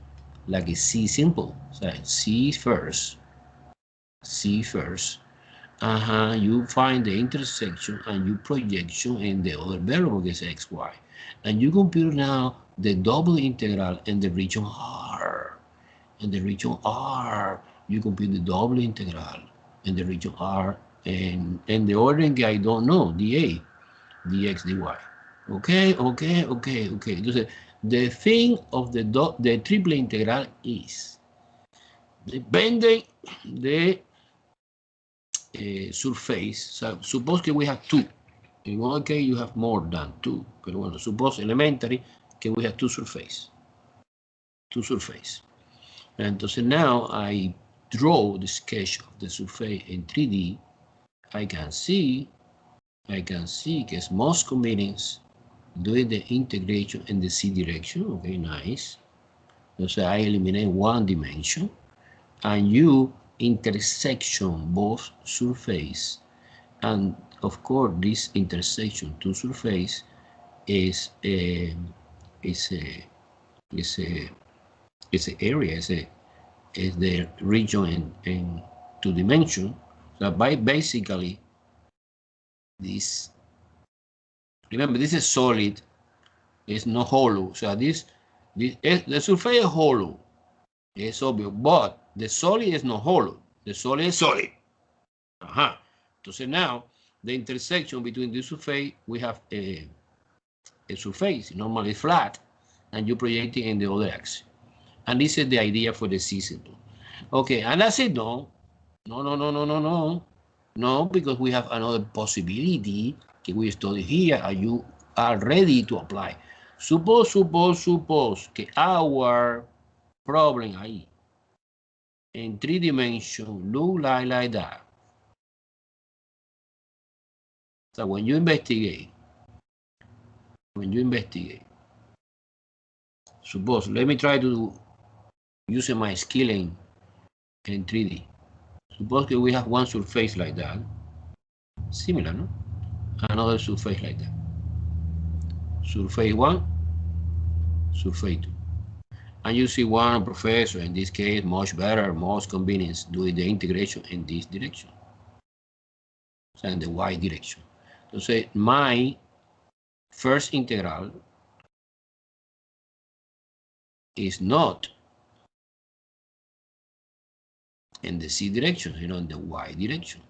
A: like a C simple. So C first. You find the intersection and you projection in the other variable is xy. And you compute now the double integral in the region R. In the region R, you compute the double integral in the region R, and the ordering I don't know, dA, dx, dy. Okay. Entonces, the thing of the triple integral is depending the surface. So suppose que we have two. In one case, you have more than two. Pero bueno, suppose elementary que we have two surface. Entonces now I draw the sketch of the surface in 3D. I can see que it's most convenient doing the integration in the Z direction. Okay, nice. So I eliminate one dimension, and you intersection both surface, and of course this intersection to surface is a area, is the region in two dimension. So by basically this, remember this is solid, it's not hollow. So the surface is hollow, it's obvious, but the solid is not hollow. The solid is solid. So now the intersection between the surface, we have a surface normally flat, and you project it in the other axis. And this is the idea for the C simple. Okay, and I said no, because we have another possibility that we study here, and you are ready to apply. Suppose que our problem ahí in 3 dimensions look like that. So when you investigate, suppose, let me try to use my skill in 3D. Suppose that we have one surface like that, similar, no? Another surface like that. Surface 1, surface 2. And you see one professor, in this case, much better, most convenience, doing the integration in this direction. So in the y direction. So say my first integral is not in the z direction, you know, in the y direction.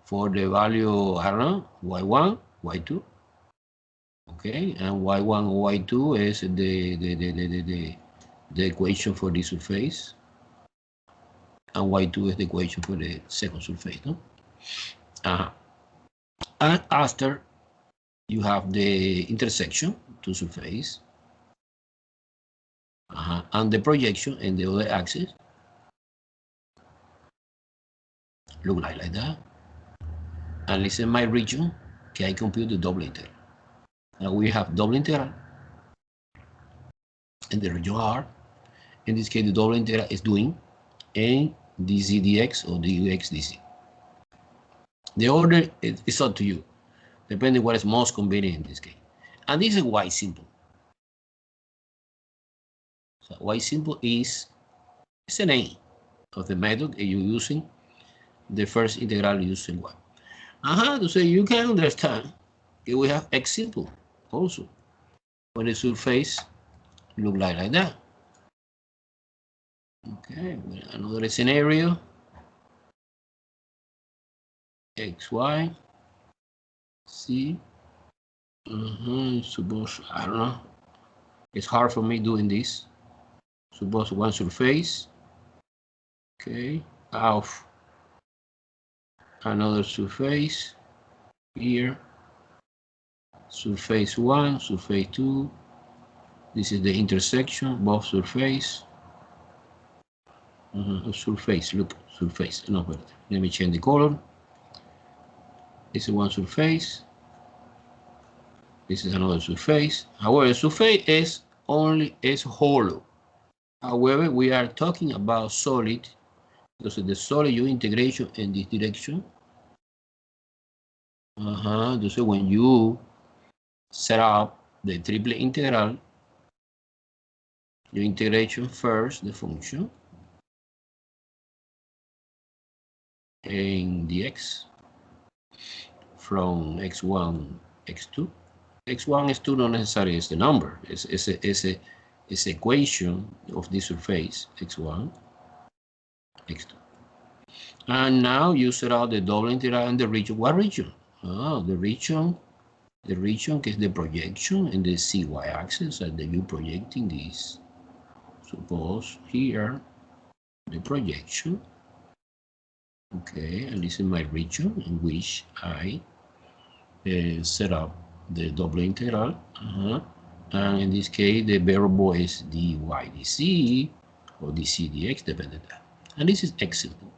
A: For the value, I don't know, y1, y2. Okay, and y1 and y2 is the equation for the surface, and y2 is the equation for the second surface, no? And after you have the intersection to surface, and the projection in the other axis look like that. And listen, my region, can I compute the double integral? Now we have double integral in the region R. In this case, the double integral is doing a dz dx or dx dz. The order is up to you, depending what is most convenient in this case. And this is y simple. So y simple is a name of the method you're using the first integral using y. So you can understand that we have x simple also when the surface look like that. Okay, another scenario. X, Y, C. Suppose, I don't know. It's hard for me doing this. Suppose one surface. Okay, of another surface here. Surface 1, surface 2. This is the intersection, both surface. Surface, look, surface. No, wait. Let me change the color. This is one surface. This is another surface. However, the surface is hollow. However, we are talking about solid, because the solid you integration in this direction. So when you set up the triple integral, you integration first the function in dx from x1, x2. x1, x2 not necessarily is the number. It's equation of this surface x1, x2. And now you set out the double integral in the region. What region? The region is the projection in the cy axis, and then you projecting this. Suppose here the projection. Okay, and this is my region in which I set up the double integral. And in this case, the variable is dy dc or dc dx, depending on that. And this is x simple.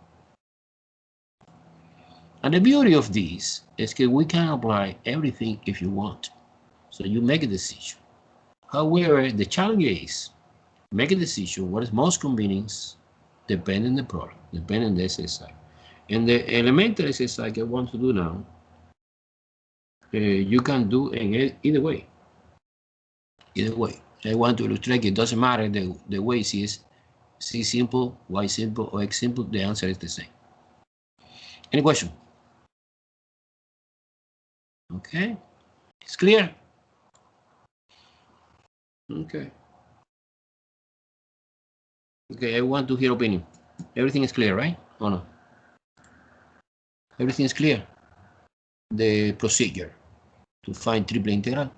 A: And the beauty of this is that we can apply everything if you want. So you make a decision. However, the challenge is make a decision what is most convenient depending on the problem, depending on the exercise. And the elementary exercise I want to do now, you can do in either way. Either way. I want to illustrate it doesn't matter the way it is, C simple, Y simple, or X simple, the answer is the same. Any question? Okay, it's clear? Okay. Okay, I want to hear opinion. Everything is clear, right? Or no? Everything is clear. The procedure to find triple integral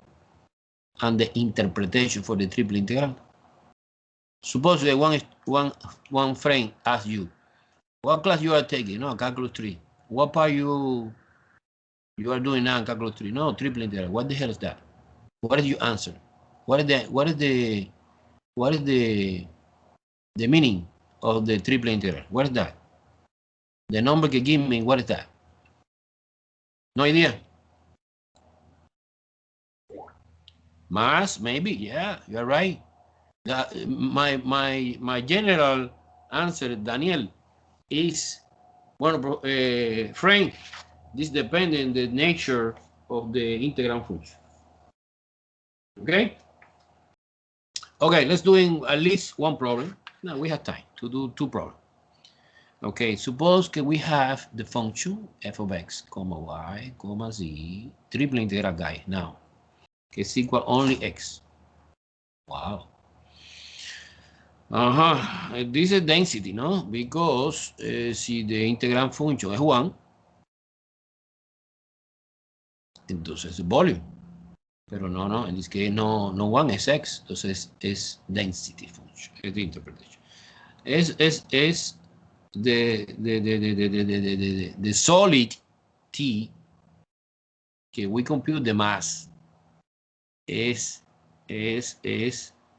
A: and the interpretation for the triple integral. Suppose that one friend asks you, what class you are taking? No, calculus 3. What part you are doing now in calculus 3? No, triple integral. What the hell is that? What is your answer? What is the meaning of the triple integral? What is that? The number you give me, what is that? No idea? Mass, maybe, yeah, you're right. My general answer, Daniel, is friend. This depends on the nature of the integram function. Okay? Okay, let's do at least one problem. Now we have time to do two problems. Okay, suppose that we have the function f of x, comma y, comma z, triple integral guy now, que is equal only x. Wow. This is density, no? Because si the integral function es 1, entonces es volume. Pero no, en this case no 1 es x, entonces es density function, es the interpretation. Es the solid T que we compute the mass is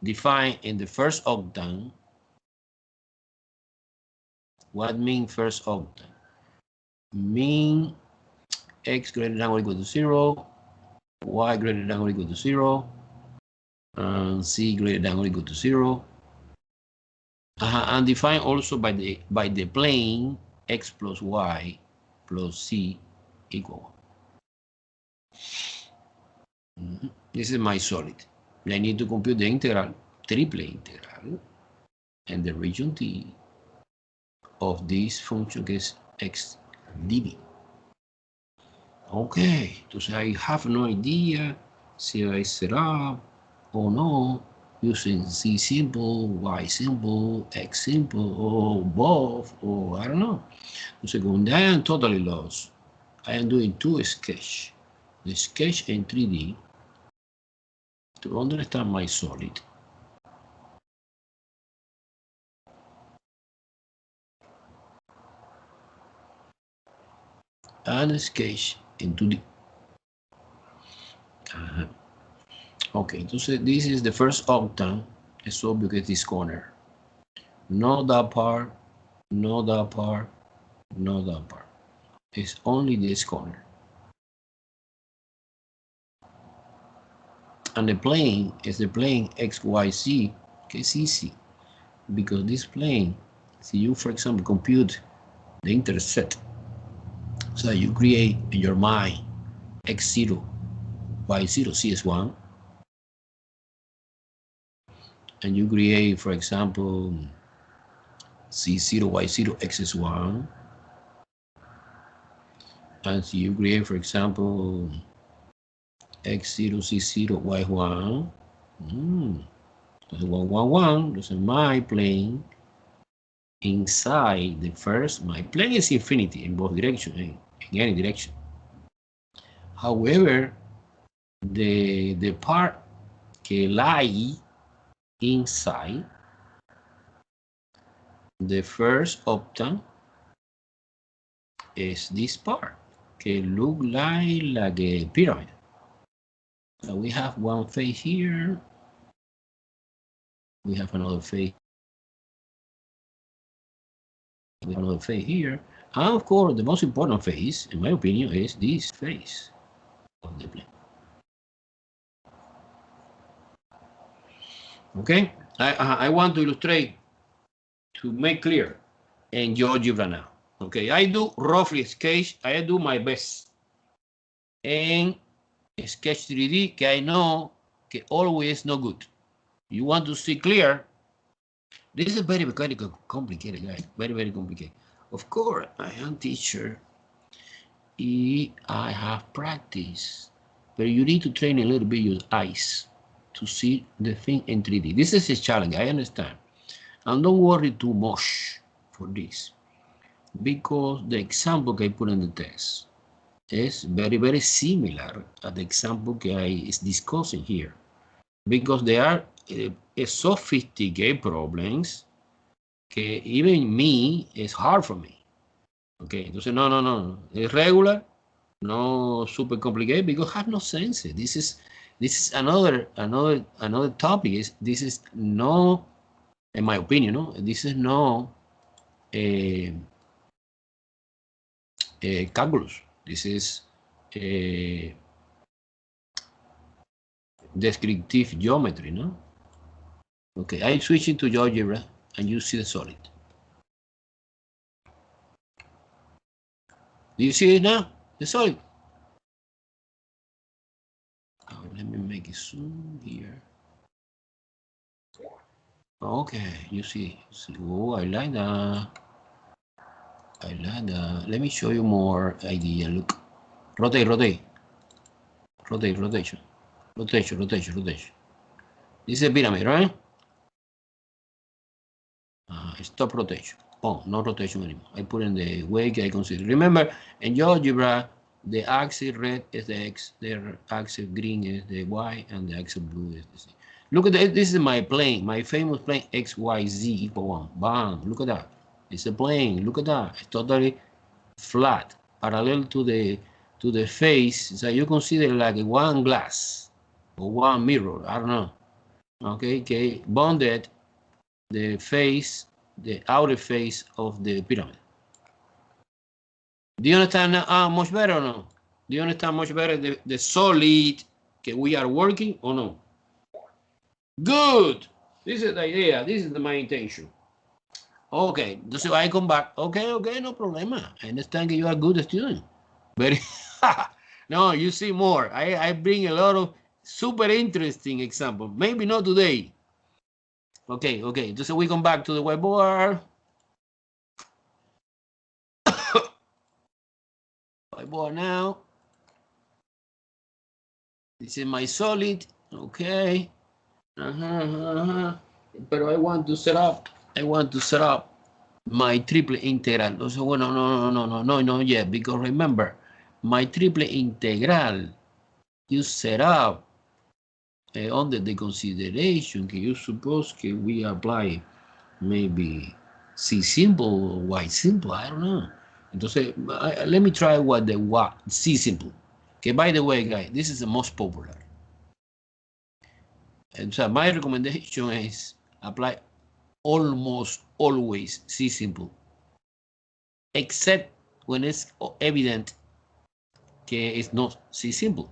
A: defined in the first octane. What mean first octane? Mean x greater than or equal to 0, y greater than or equal to 0, and z greater than or equal to 0. And defined also by the plane x plus y plus z equal 1. This is my solid. I need to compute the integral, triple integral, and the region T of this function que es x dv. Okay, entonces I have no idea si I set up or no using z simple, y simple, x simple, or both, or I don't know. Entonces, when I am totally lost, I am doing two sketch. The sketch in 3D to understand my solid. And sketch in 2D. Okay, entonces this is the first octane. It's obvious que this corner. Not that part, not that part, not that part. It's only this corner. And the plane is the plane XYZ, que es easy. Because this plane, si you, for example, compute the intercept, so you create in your mind x0, y0, cs1, and you create, for example, c0, y0, x1, and so you create, for example, x0, c0, y1, Entonces 1, 1, 1, entonces my plane inside the first, my plane is infinity in both directions, in any direction. However, the part que lie inside the first octane is this part que look like a pyramid. So we have one face here, we have another face, we have another face here, and of course the most important face, in my opinion, is this face of the plane. Okay, I want to illustrate, to make clear in Geogebra now. Okay, I do roughly sketch, I do my best. And sketch 3D, que I know que always no good. You want to see clear. This is very, very complicated, guys. Very, very complicated. Of course, I am teacher. I have practice. But you need to train a little bit your eyes to see the thing in 3D. This is a challenge, I understand. And don't worry too much for this, because the example I put in the test is very, very similar to the example I is discussing here, because they are sophisticated problems que even me is hard for me. Okay, entonces no, es regular, no super complicated, because have no sense. This is another topic. This is no, in my opinion, no, this is no calculus. This is descriptive geometry, no? Okay, I'm switching to Geogebra, and you see the solid. Do you see it now? The solid. Oh, let me make it zoom here. Okay, you see. Oh, I like that. I like that. Let me show you more idea. Look. Rotate, rotate. Rotate, rotation. Rotation, rotation, rotation. This is a pyramid, right? Stop rotation. Oh, no rotation anymore. I put in the way I consider. Remember, in GeoGebra, the axis red is the X, the axis green is the Y, and the axis blue is the Z. Look at that. This is my plane, my famous plane X, Y, Z equal 1. Bam. Look at that. It's a plane. Look at that. It's totally flat, parallel to the face. So you consider like one glass or one mirror. I don't know. Okay. Bonded the face, the outer face of the pyramid. Do you understand much better or no? Do you understand much better the solid that we are working or no? Good. This is the idea. This is my intention. Okay, so I come back. Okay, no problema. I understand that you are a good student. But no, you see more. I bring a lot of super interesting example. Maybe not today. Okay. So we come back to the whiteboard. Whiteboard now. This is my solid. Okay. But I want to set up my triple integral. So, well, no, yet, because remember, my triple integral you set up under the consideration that you suppose that we apply maybe C simple or Y simple, I don't know. Entonces, let me try what the C simple. Okay, by the way, guys, this is the most popular. And so my recommendation is apply almost always C simple, except when it's evident that it's not C simple.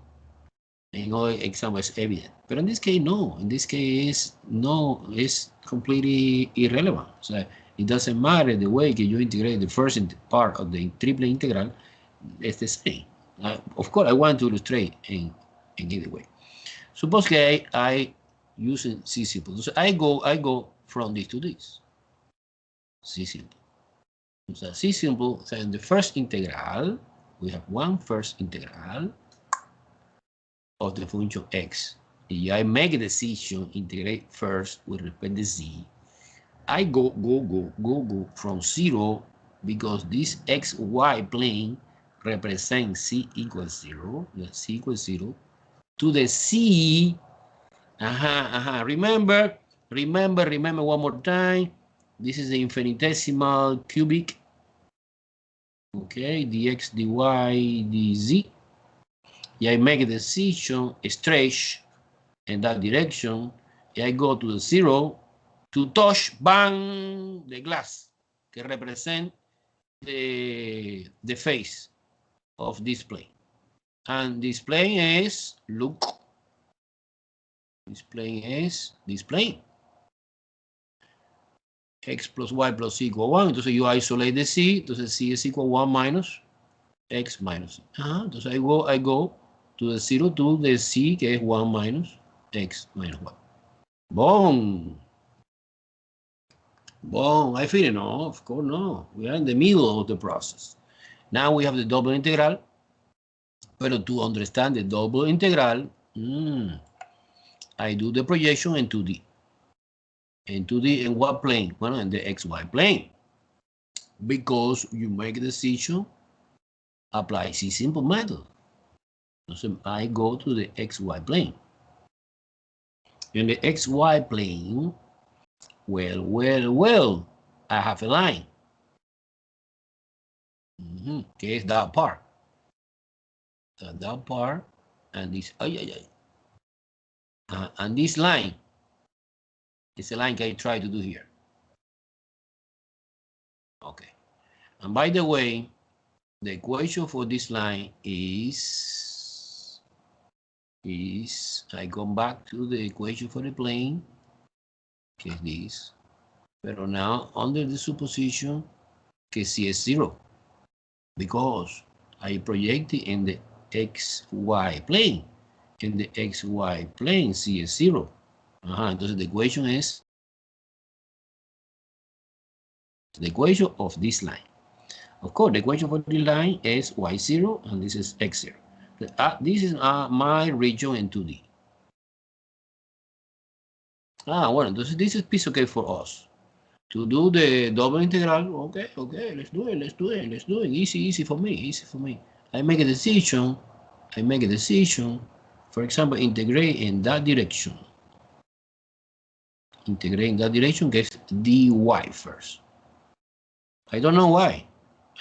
A: In other examples, it's evident. But in this case, no. In this case, no, it's completely irrelevant. So it doesn't matter the way that you integrate the first part of the triple integral, it's the same. Of course, I want to illustrate in either way. Suppose that I using C simple. So I go from this to this. C simple. So C simple, so in the first integral, we have one first integral of the function x. If I make a decision, integrate first with respect to z, I go from 0 because this xy plane represents c equals 0, c equals 0, to the c. Remember one more time. This is the infinitesimal cubic. Okay, dx, dy, dz. I make a decision, stretch in that direction. I go to the 0 to touch, bang, the glass that represent the face of this plane. And this plane is, look, this plane is this plane. X plus y plus c equal 1. Entonces yo isolate the c. Entonces c is equal 1 minus x minus c. Entonces I go to the 0 to the c, que es 1 minus x minus y. Boom. I feel it. No, of course no. We are in the middle of the process. Now we have the double integral. But to understand the double integral, I do the projection in 2D. In 2D, in what plane? Well, in the XY plane. Because you make a decision, apply C simple method. So I go to the XY plane. In the XY plane, well, I have a line. Okay, it's that part. That part, and this, and this line is a line I try to do here. Okay, and by the way, the equation for this line is I come back to the equation for the plane, que es this, pero now under the supposition que C is 0, because I project it in the XY plane. In the XY plane, C is 0. Entonces the equation is The equation of this line. Of course, the equation for this line is y0 and this is x0. This is my region in 2D. Bueno, entonces this is piece okay for us. To do the double integral, okay, let's do it. Easy for me. I make a decision. For example, integrate in that direction. Integrate in that direction gets dy first. I don't know why.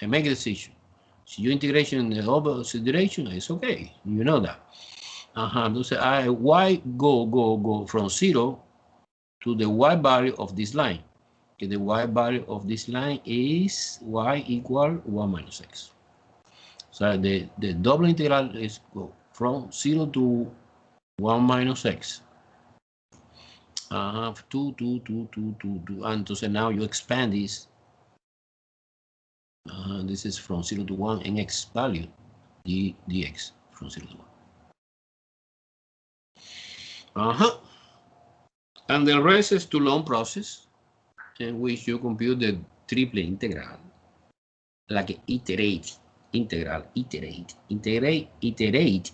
A: I make a decision. Si you integration in the opposite direction, it's okay. You know that. Entonces, y go from 0 to the y value of this line. Okay, the y value of this line is y equal 1 minus x. So the double integral is go from 0 to 1 minus x. Two. Entonces now you expand this. This is from 0 to 1 in x value, dx from 0 to 1. And the rest is too long process in which you compute the triple integral, like iterate, integral, iterate, iterated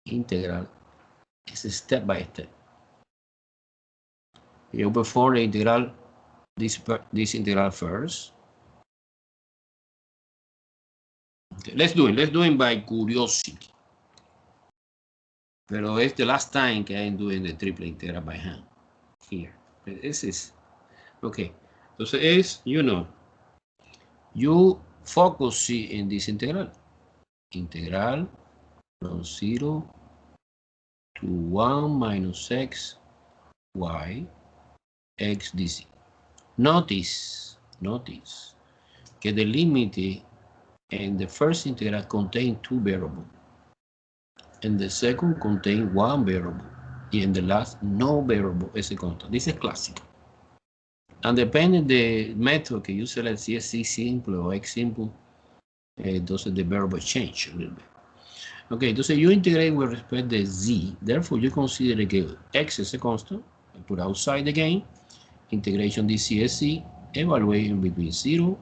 A: integral is step by step. You perform the integral, this integral first. Okay, let's do it by curiosity. Pero it's the last time que I'm doing the triple integral by hand. Here. This is, okay. Entonces es, you focus in this integral. Integral from 0 to 1 minus x y x dz. Notice que the limit in the first integral contains 2 variables. And the second contains 1 variable. And the last, no variable is a constant. This is classic. And depending the method que you select, si es C simple or X simple, entonces the variable change a little bit. Okay, entonces you integrate with respect to Z. Therefore, you consider que X is a constant. Put outside the game. Integration dc is C. Evaluation between 0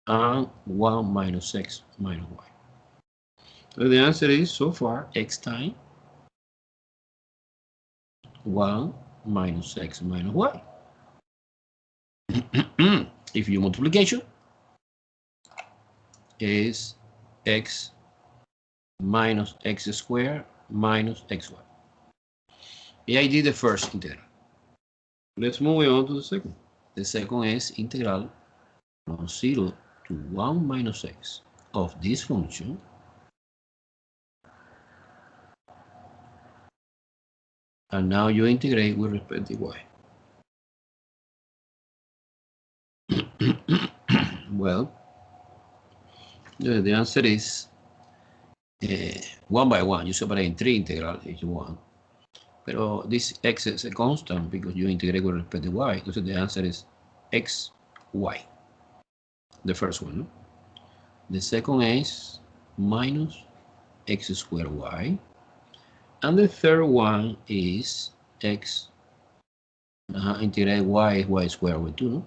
A: and 1 minus X minus Y. So the answer is, so far, x times 1 minus x minus y. If your multiplication is x minus x squared minus xy. I did the first integral. Let's move on to the second. The second is integral from 0 to 1 minus x of this function and now you integrate with respect to y. Well, the answer is 1 by 1. You separate in 3 integral if you want. But this x is a constant because you integrate with respect to y. So the answer is x, y. The first one. No? The second is minus x squared y. And the third one is x integrate y squared with 2. No?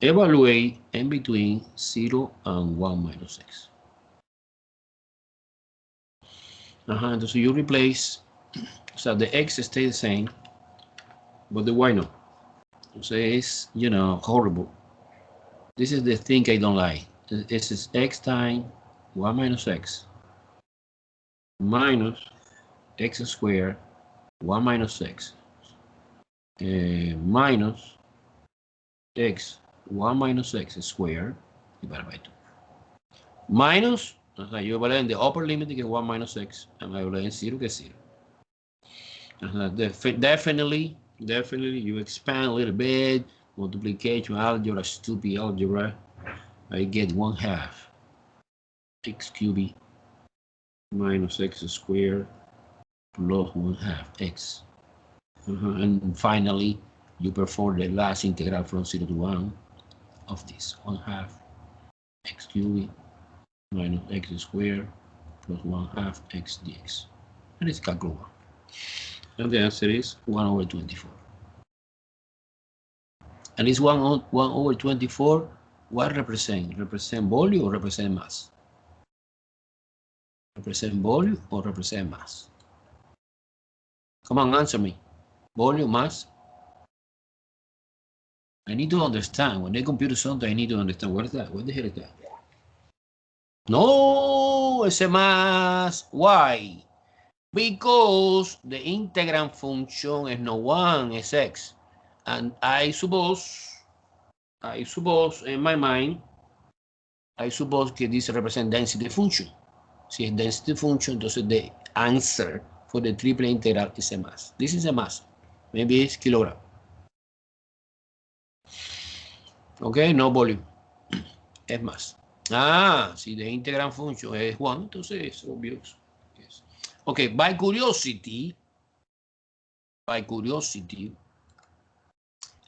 A: Evaluate in between 0 and 1 minus x. So you replace, so the x stays the same, but the y no. So it's, horrible. This is the thing I don't like. This is x times 1 minus x minus x squared 1 minus x minus x 1 minus x squared divided by 2. Minus, you evaluate in the upper limit que es 1 minus x, and I evaluate in 0 que es 0. Definitely you expand a little bit, multiplication algebra, stupid algebra, I get 1/2 x cubed minus x squared plus 1/2 x. And finally, you perform the last integral from 0 to 1 of this 1/2 x cubed minus x squared plus 1/2 x dx. And it's calculable. And the answer is 1 over 24. And this 1 over 24, what represent? Represent volume or represent mass? Represent volume or represent mass? Come on, answer me. Volume, mass? I need to understand. When they compute something, I need to understand. What is that? What the hell is that? No, it's a mass. Why? Because the integrand function is not 1, it's x. And I suppose in my mind, I suppose que this represents density function. Si es density function, entonces the answer for the triple integral is a mass. This is a mass. Maybe it's kilogram. Okay, no volume. Es mass. Ah, si the integrand function es 1, entonces es obvio. Yes. Okay, by curiosity,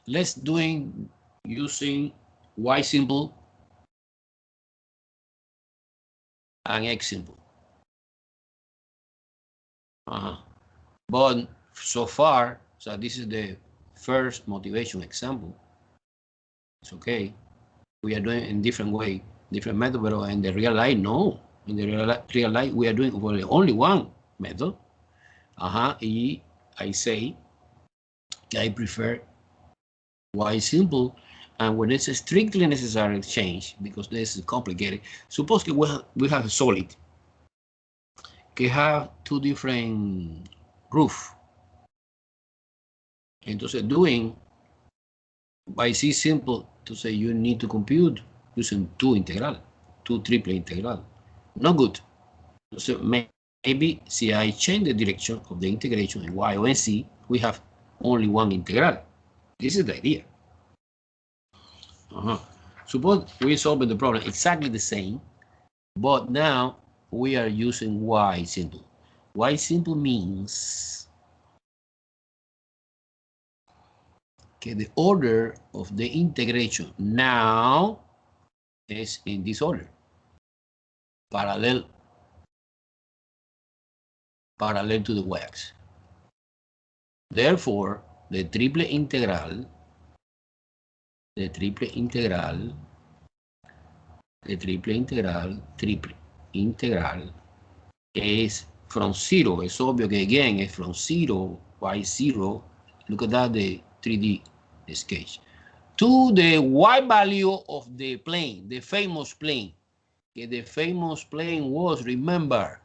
A: let's doing using y simple and x simple. But so far, so this is the first motivation example. It's okay. We are doing in different way, different method, but in the real life, no. In the real life, we are doing only one method. I say I prefer y simple, and when it's strictly necessary change, because this is complicated. Suppose we have a solid que have two different roof. Entonces doing by C simple to say you need to compute using two triple integral. Not good. So maybe see I change the direction of the integration in y or in C, we have only one integral. This is the idea. Suppose we solve the problem exactly the same, but now we are using y simple. Y simple means okay, the order of the integration now is in this order, parallel to the y-axis. Therefore, the triple integral is from 0. It's obvious again it's from 0, y0. Look at that, the 3D sketch. To the y value of the plane, the famous plane. Okay, the famous plane was, remember,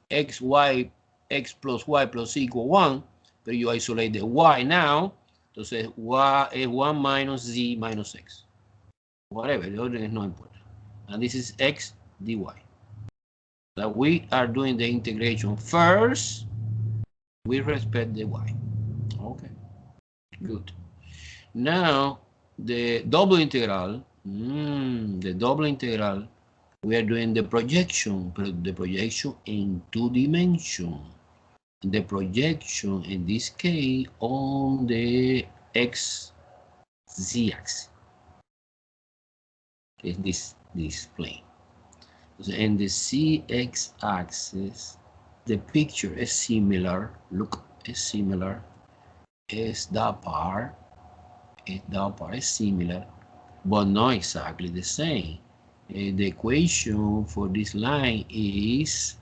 A: x plus y plus c equal 1, but you isolate the y now. Entonces, y is 1 minus z minus x. Whatever, the order is not important. And this is x dy. That we are doing the integration first, we respect the y. Okay, good. Now, the double integral, we are doing the projection in 2 dimensions. The projection in this case on the z-axis. Is this plane. So in the cx axis, the picture is similar. Look, is similar. Is that part is similar, but not exactly the same. The equation for this line is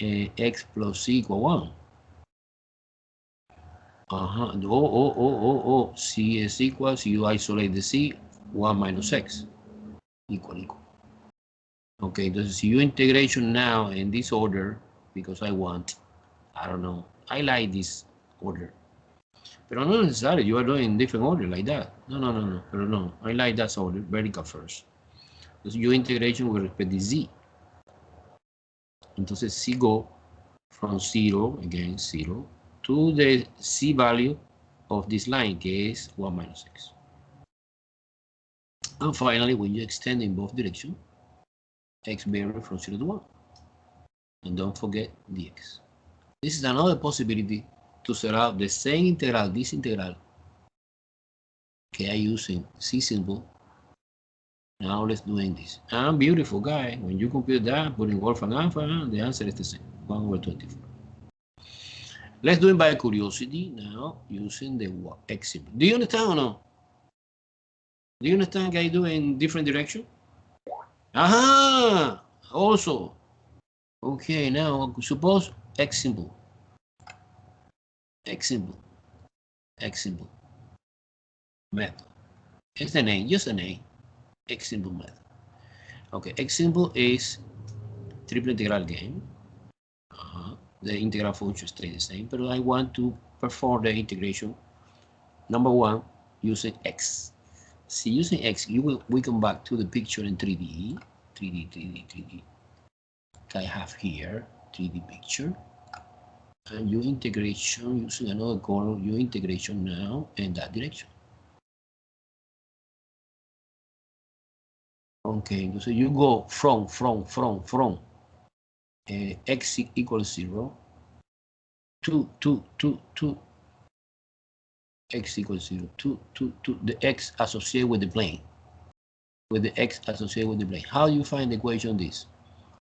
A: x plus c equal 1. C is equals, you isolate the c, 1 minus x, equal. Okay, entonces you integration now in this order, because I don't know, I like this order. Pero not necessarily, you are doing in different order like that. No, I like that order, vertical first. Entonces your integration with respect to z. Entonces c go from 0, again 0, to the c value of this line, que es 1 minus x. And finally, when you extend in both directions, x vary from 0 to 1. And don't forget dx. This is another possibility to set out the same integral, this integral, que I use in C simple. Now let's do this. And beautiful guy, when you compute that, putting wolf and alpha, the answer is the same, 1 over 24. Let's do it by curiosity now using the x symbol. Do you understand or no? Do you understand I do in different direction? Aha! Also. Okay, now suppose x symbol. X symbol. X symbol. Method. It's the name, just the name. X symbol method. Okay, X symbol is triple integral again. The integral function stays the same, but I want to perform the integration. Number one, using X. See, using X, we come back to the picture in 3D. 3D. I have here 3D picture. And your integration using another color, your integration now in that direction. Okay, so you go from x equals 0 to x equals 0 to the x associated with the plane. With the x associated with the plane. How do you find the equation of this?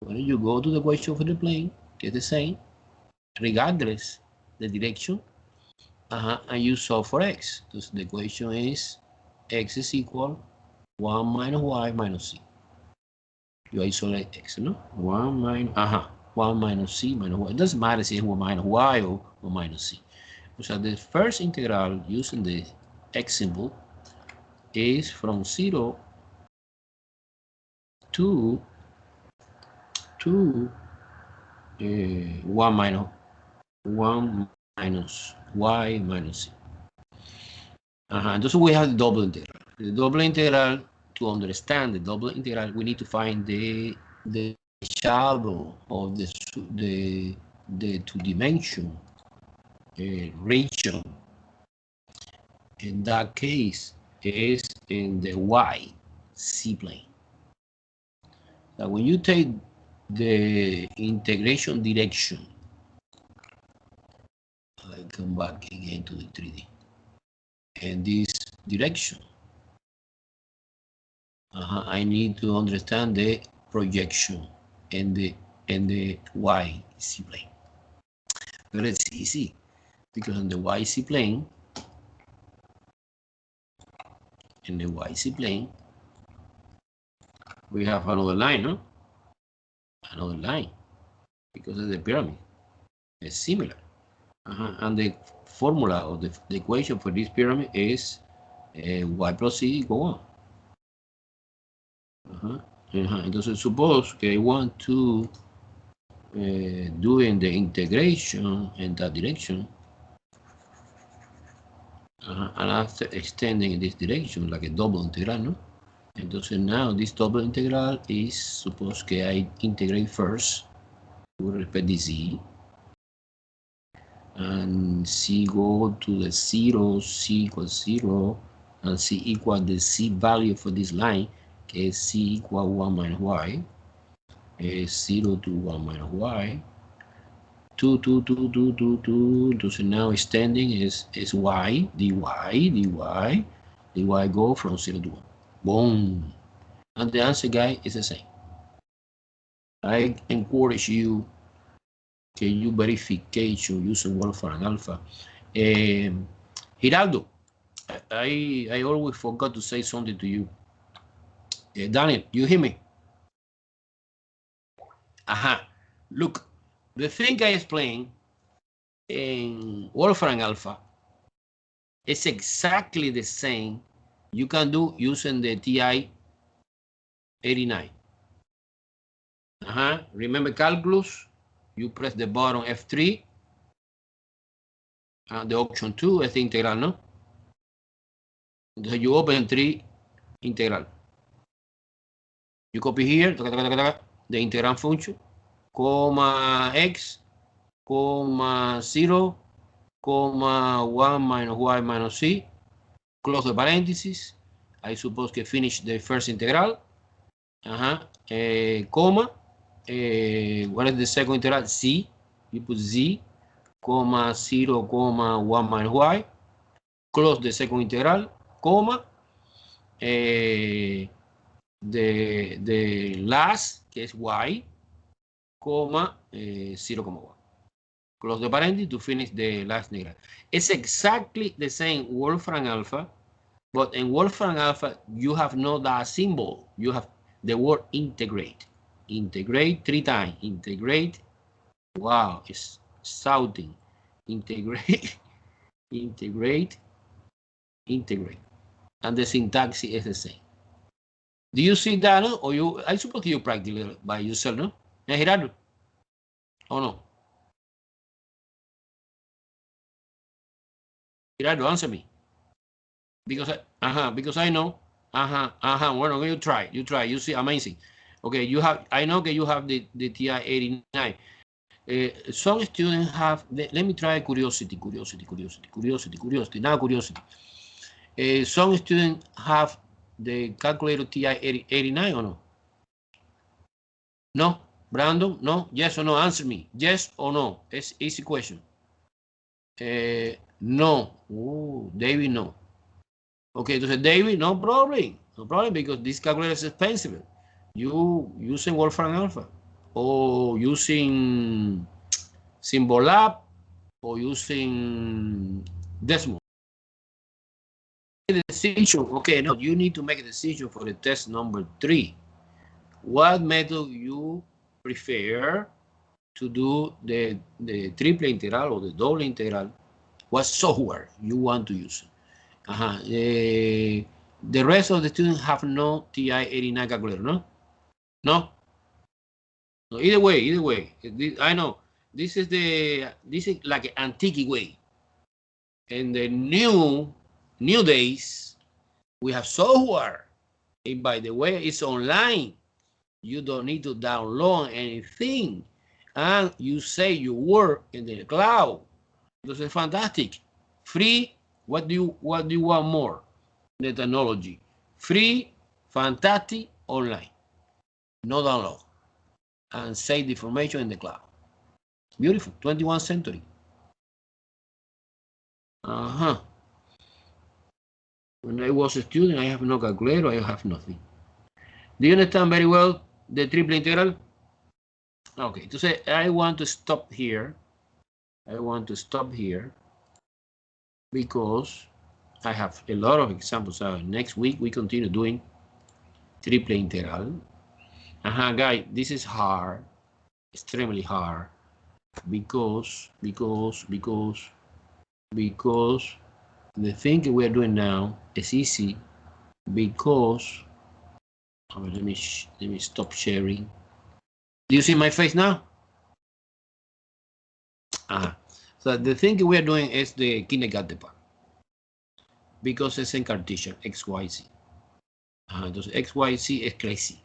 A: When you go to the equation for the plane, it's the same, regardless the direction, and you solve for x. So the equation is x is equal 1 minus y minus c. You isolate x, no? 1 minus c minus y. It doesn't matter if it's 1 minus y or minus c. So the first integral using the x symbol is from 0 to 1 minus y minus c. Entonces we have the double integral. The double integral, to understand the double integral, we need to find the shadow of the two-dimension region. In that case, is in the y-c plane. So when you take the integration direction, I come back again to the 3D, and this direction, I need to understand the projection in the y-c plane. But it's easy, because in the y-c plane, we have another line, no? Another line, because of the pyramid. It's similar. And the formula or the equation for this pyramid is y plus c equal 1. Entonces, suppose que I want to doing the integration in that direction, and after extending in this direction, like a double integral, no? Entonces, now this double integral is, suppose que I integrate first with respect to z, and c go to the 0, c equals 0, and c equal the c value for this line, que is c equal 1 minus y, is 0 to 1 minus y, 2. So now extending is y, dy go from 0 to 1. Boom. And the answer, guys, is the same. I encourage you to use verification using Wolfram Alpha. Giraldo, I always forgot to say something to you. Daniel, you hear me? Look, the thing I explained in Wolfram Alpha is exactly the same you can do using the TI 89. Remember calculus? You press the button F3, the option 2 is the integral, no? Entonces you open 3 integral. You copy here the integral function, comma x, comma 0, comma 1 minus y minus c, close the parentheses. I suppose que finish the first integral. Comma, what is the second integral? Z, you put z, comma 0, comma 1 minus y, close the second integral, comma, the last, que es y, comma 0, comma 1. close the parenthesis to finish the last negative. It's exactly the same Wolfram alpha, but in Wolfram alpha, you have not that symbol. You have the word integrate. Integrate 3 times. Integrate. Wow, it's shouting. Integrate, integrate, integrate. And the syntax is the same. Do you see that? No? Or you? I suppose you practice it by yourself, no? Gerardo? Oh no? Gerardo, answer me. Because I know. Bueno, you try. You see, amazing. Okay, you have. I know that you have the TI 89. Some students have. Let me try curiosity. Now curiosity. Some students have the calculator TI 89 or no? No, Brandon. No. Yes or no? Answer me. Yes or no? It's easy question. No. Ooh, David, no. Okay, entonces David, no problem. No problem because this calculator is expensive. You using Wolfram Alpha or using Symbolab or using Desmos. Decision. Okay, no, you need to make a decision for the test number 3. What method you prefer to do the triple integral or the double integral? What software you want to use? The rest of the students have no TI 89 calculator, no? No? No, either way. I know. This is like an antique way. In the new days, we have software. And by the way, it's online. You don't need to download anything. And you say you work in the cloud. This is fantastic. Free. What do you want more? The technology. Free, fantastic, online. No download. And save the information in the cloud. Beautiful. 21st century. When I was a student, I have no calculator, I have nothing. Do you understand very well the triple integral? Okay, to say I want to stop here. Because I have a lot of examples. Next week we continue doing triple integral. Guys, this is hard, extremely hard, because the thing we are doing now is easy because let me stop sharing. Do you see my face now? So the thing we are doing is the kindergarten part because it's in Cartesian XYZ. Entonces XYZ is crazy.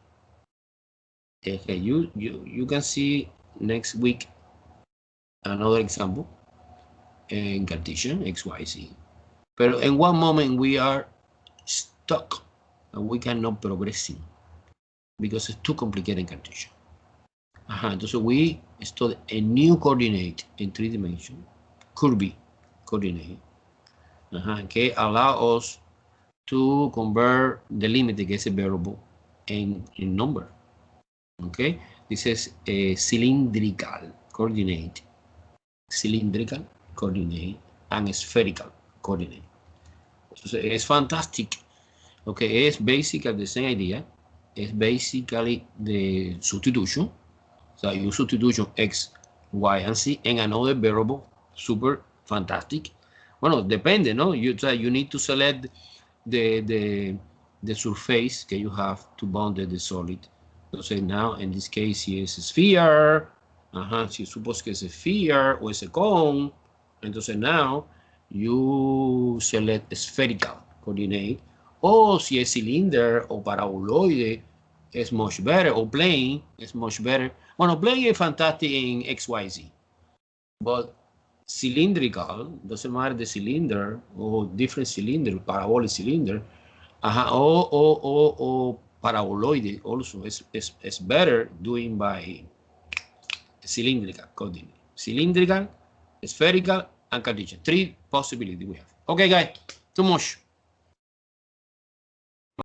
A: Okay, you can see next week another example in Cartesian XYZ. But in one moment we are stuck and we cannot progressing because it's too complicated in Cartesian. Entonces we study a new coordinate in 3 dimensions, curvy coordinate, que allow us to convert the limit que es a variable in number. Okay, this is a cylindrical coordinate, and spherical coordinate. So it's fantastic. Okay, it's basically the same idea. It's basically the substitution. So you substitution x, y, and z in another variable. Super fantastic. Well, depende, no? You need to select the surface that you have to bound the solid. So now in this case is a sphere. Si suppose que es a sphere or it's a cone. Entonces now you select a spherical coordinate. O si es cylinder o paraboloide, es much better. O plane is much better. Bueno, plane is fantastic in XYZ. But cylindrical, doesn't matter the cylinder or different cylinder, parabolic cylinder, or paraboloid also is better doing by cylindrical coordinate. Cylindrical, spherical, and Cartesian. 3 possibilities we have. Okay, guys, too much.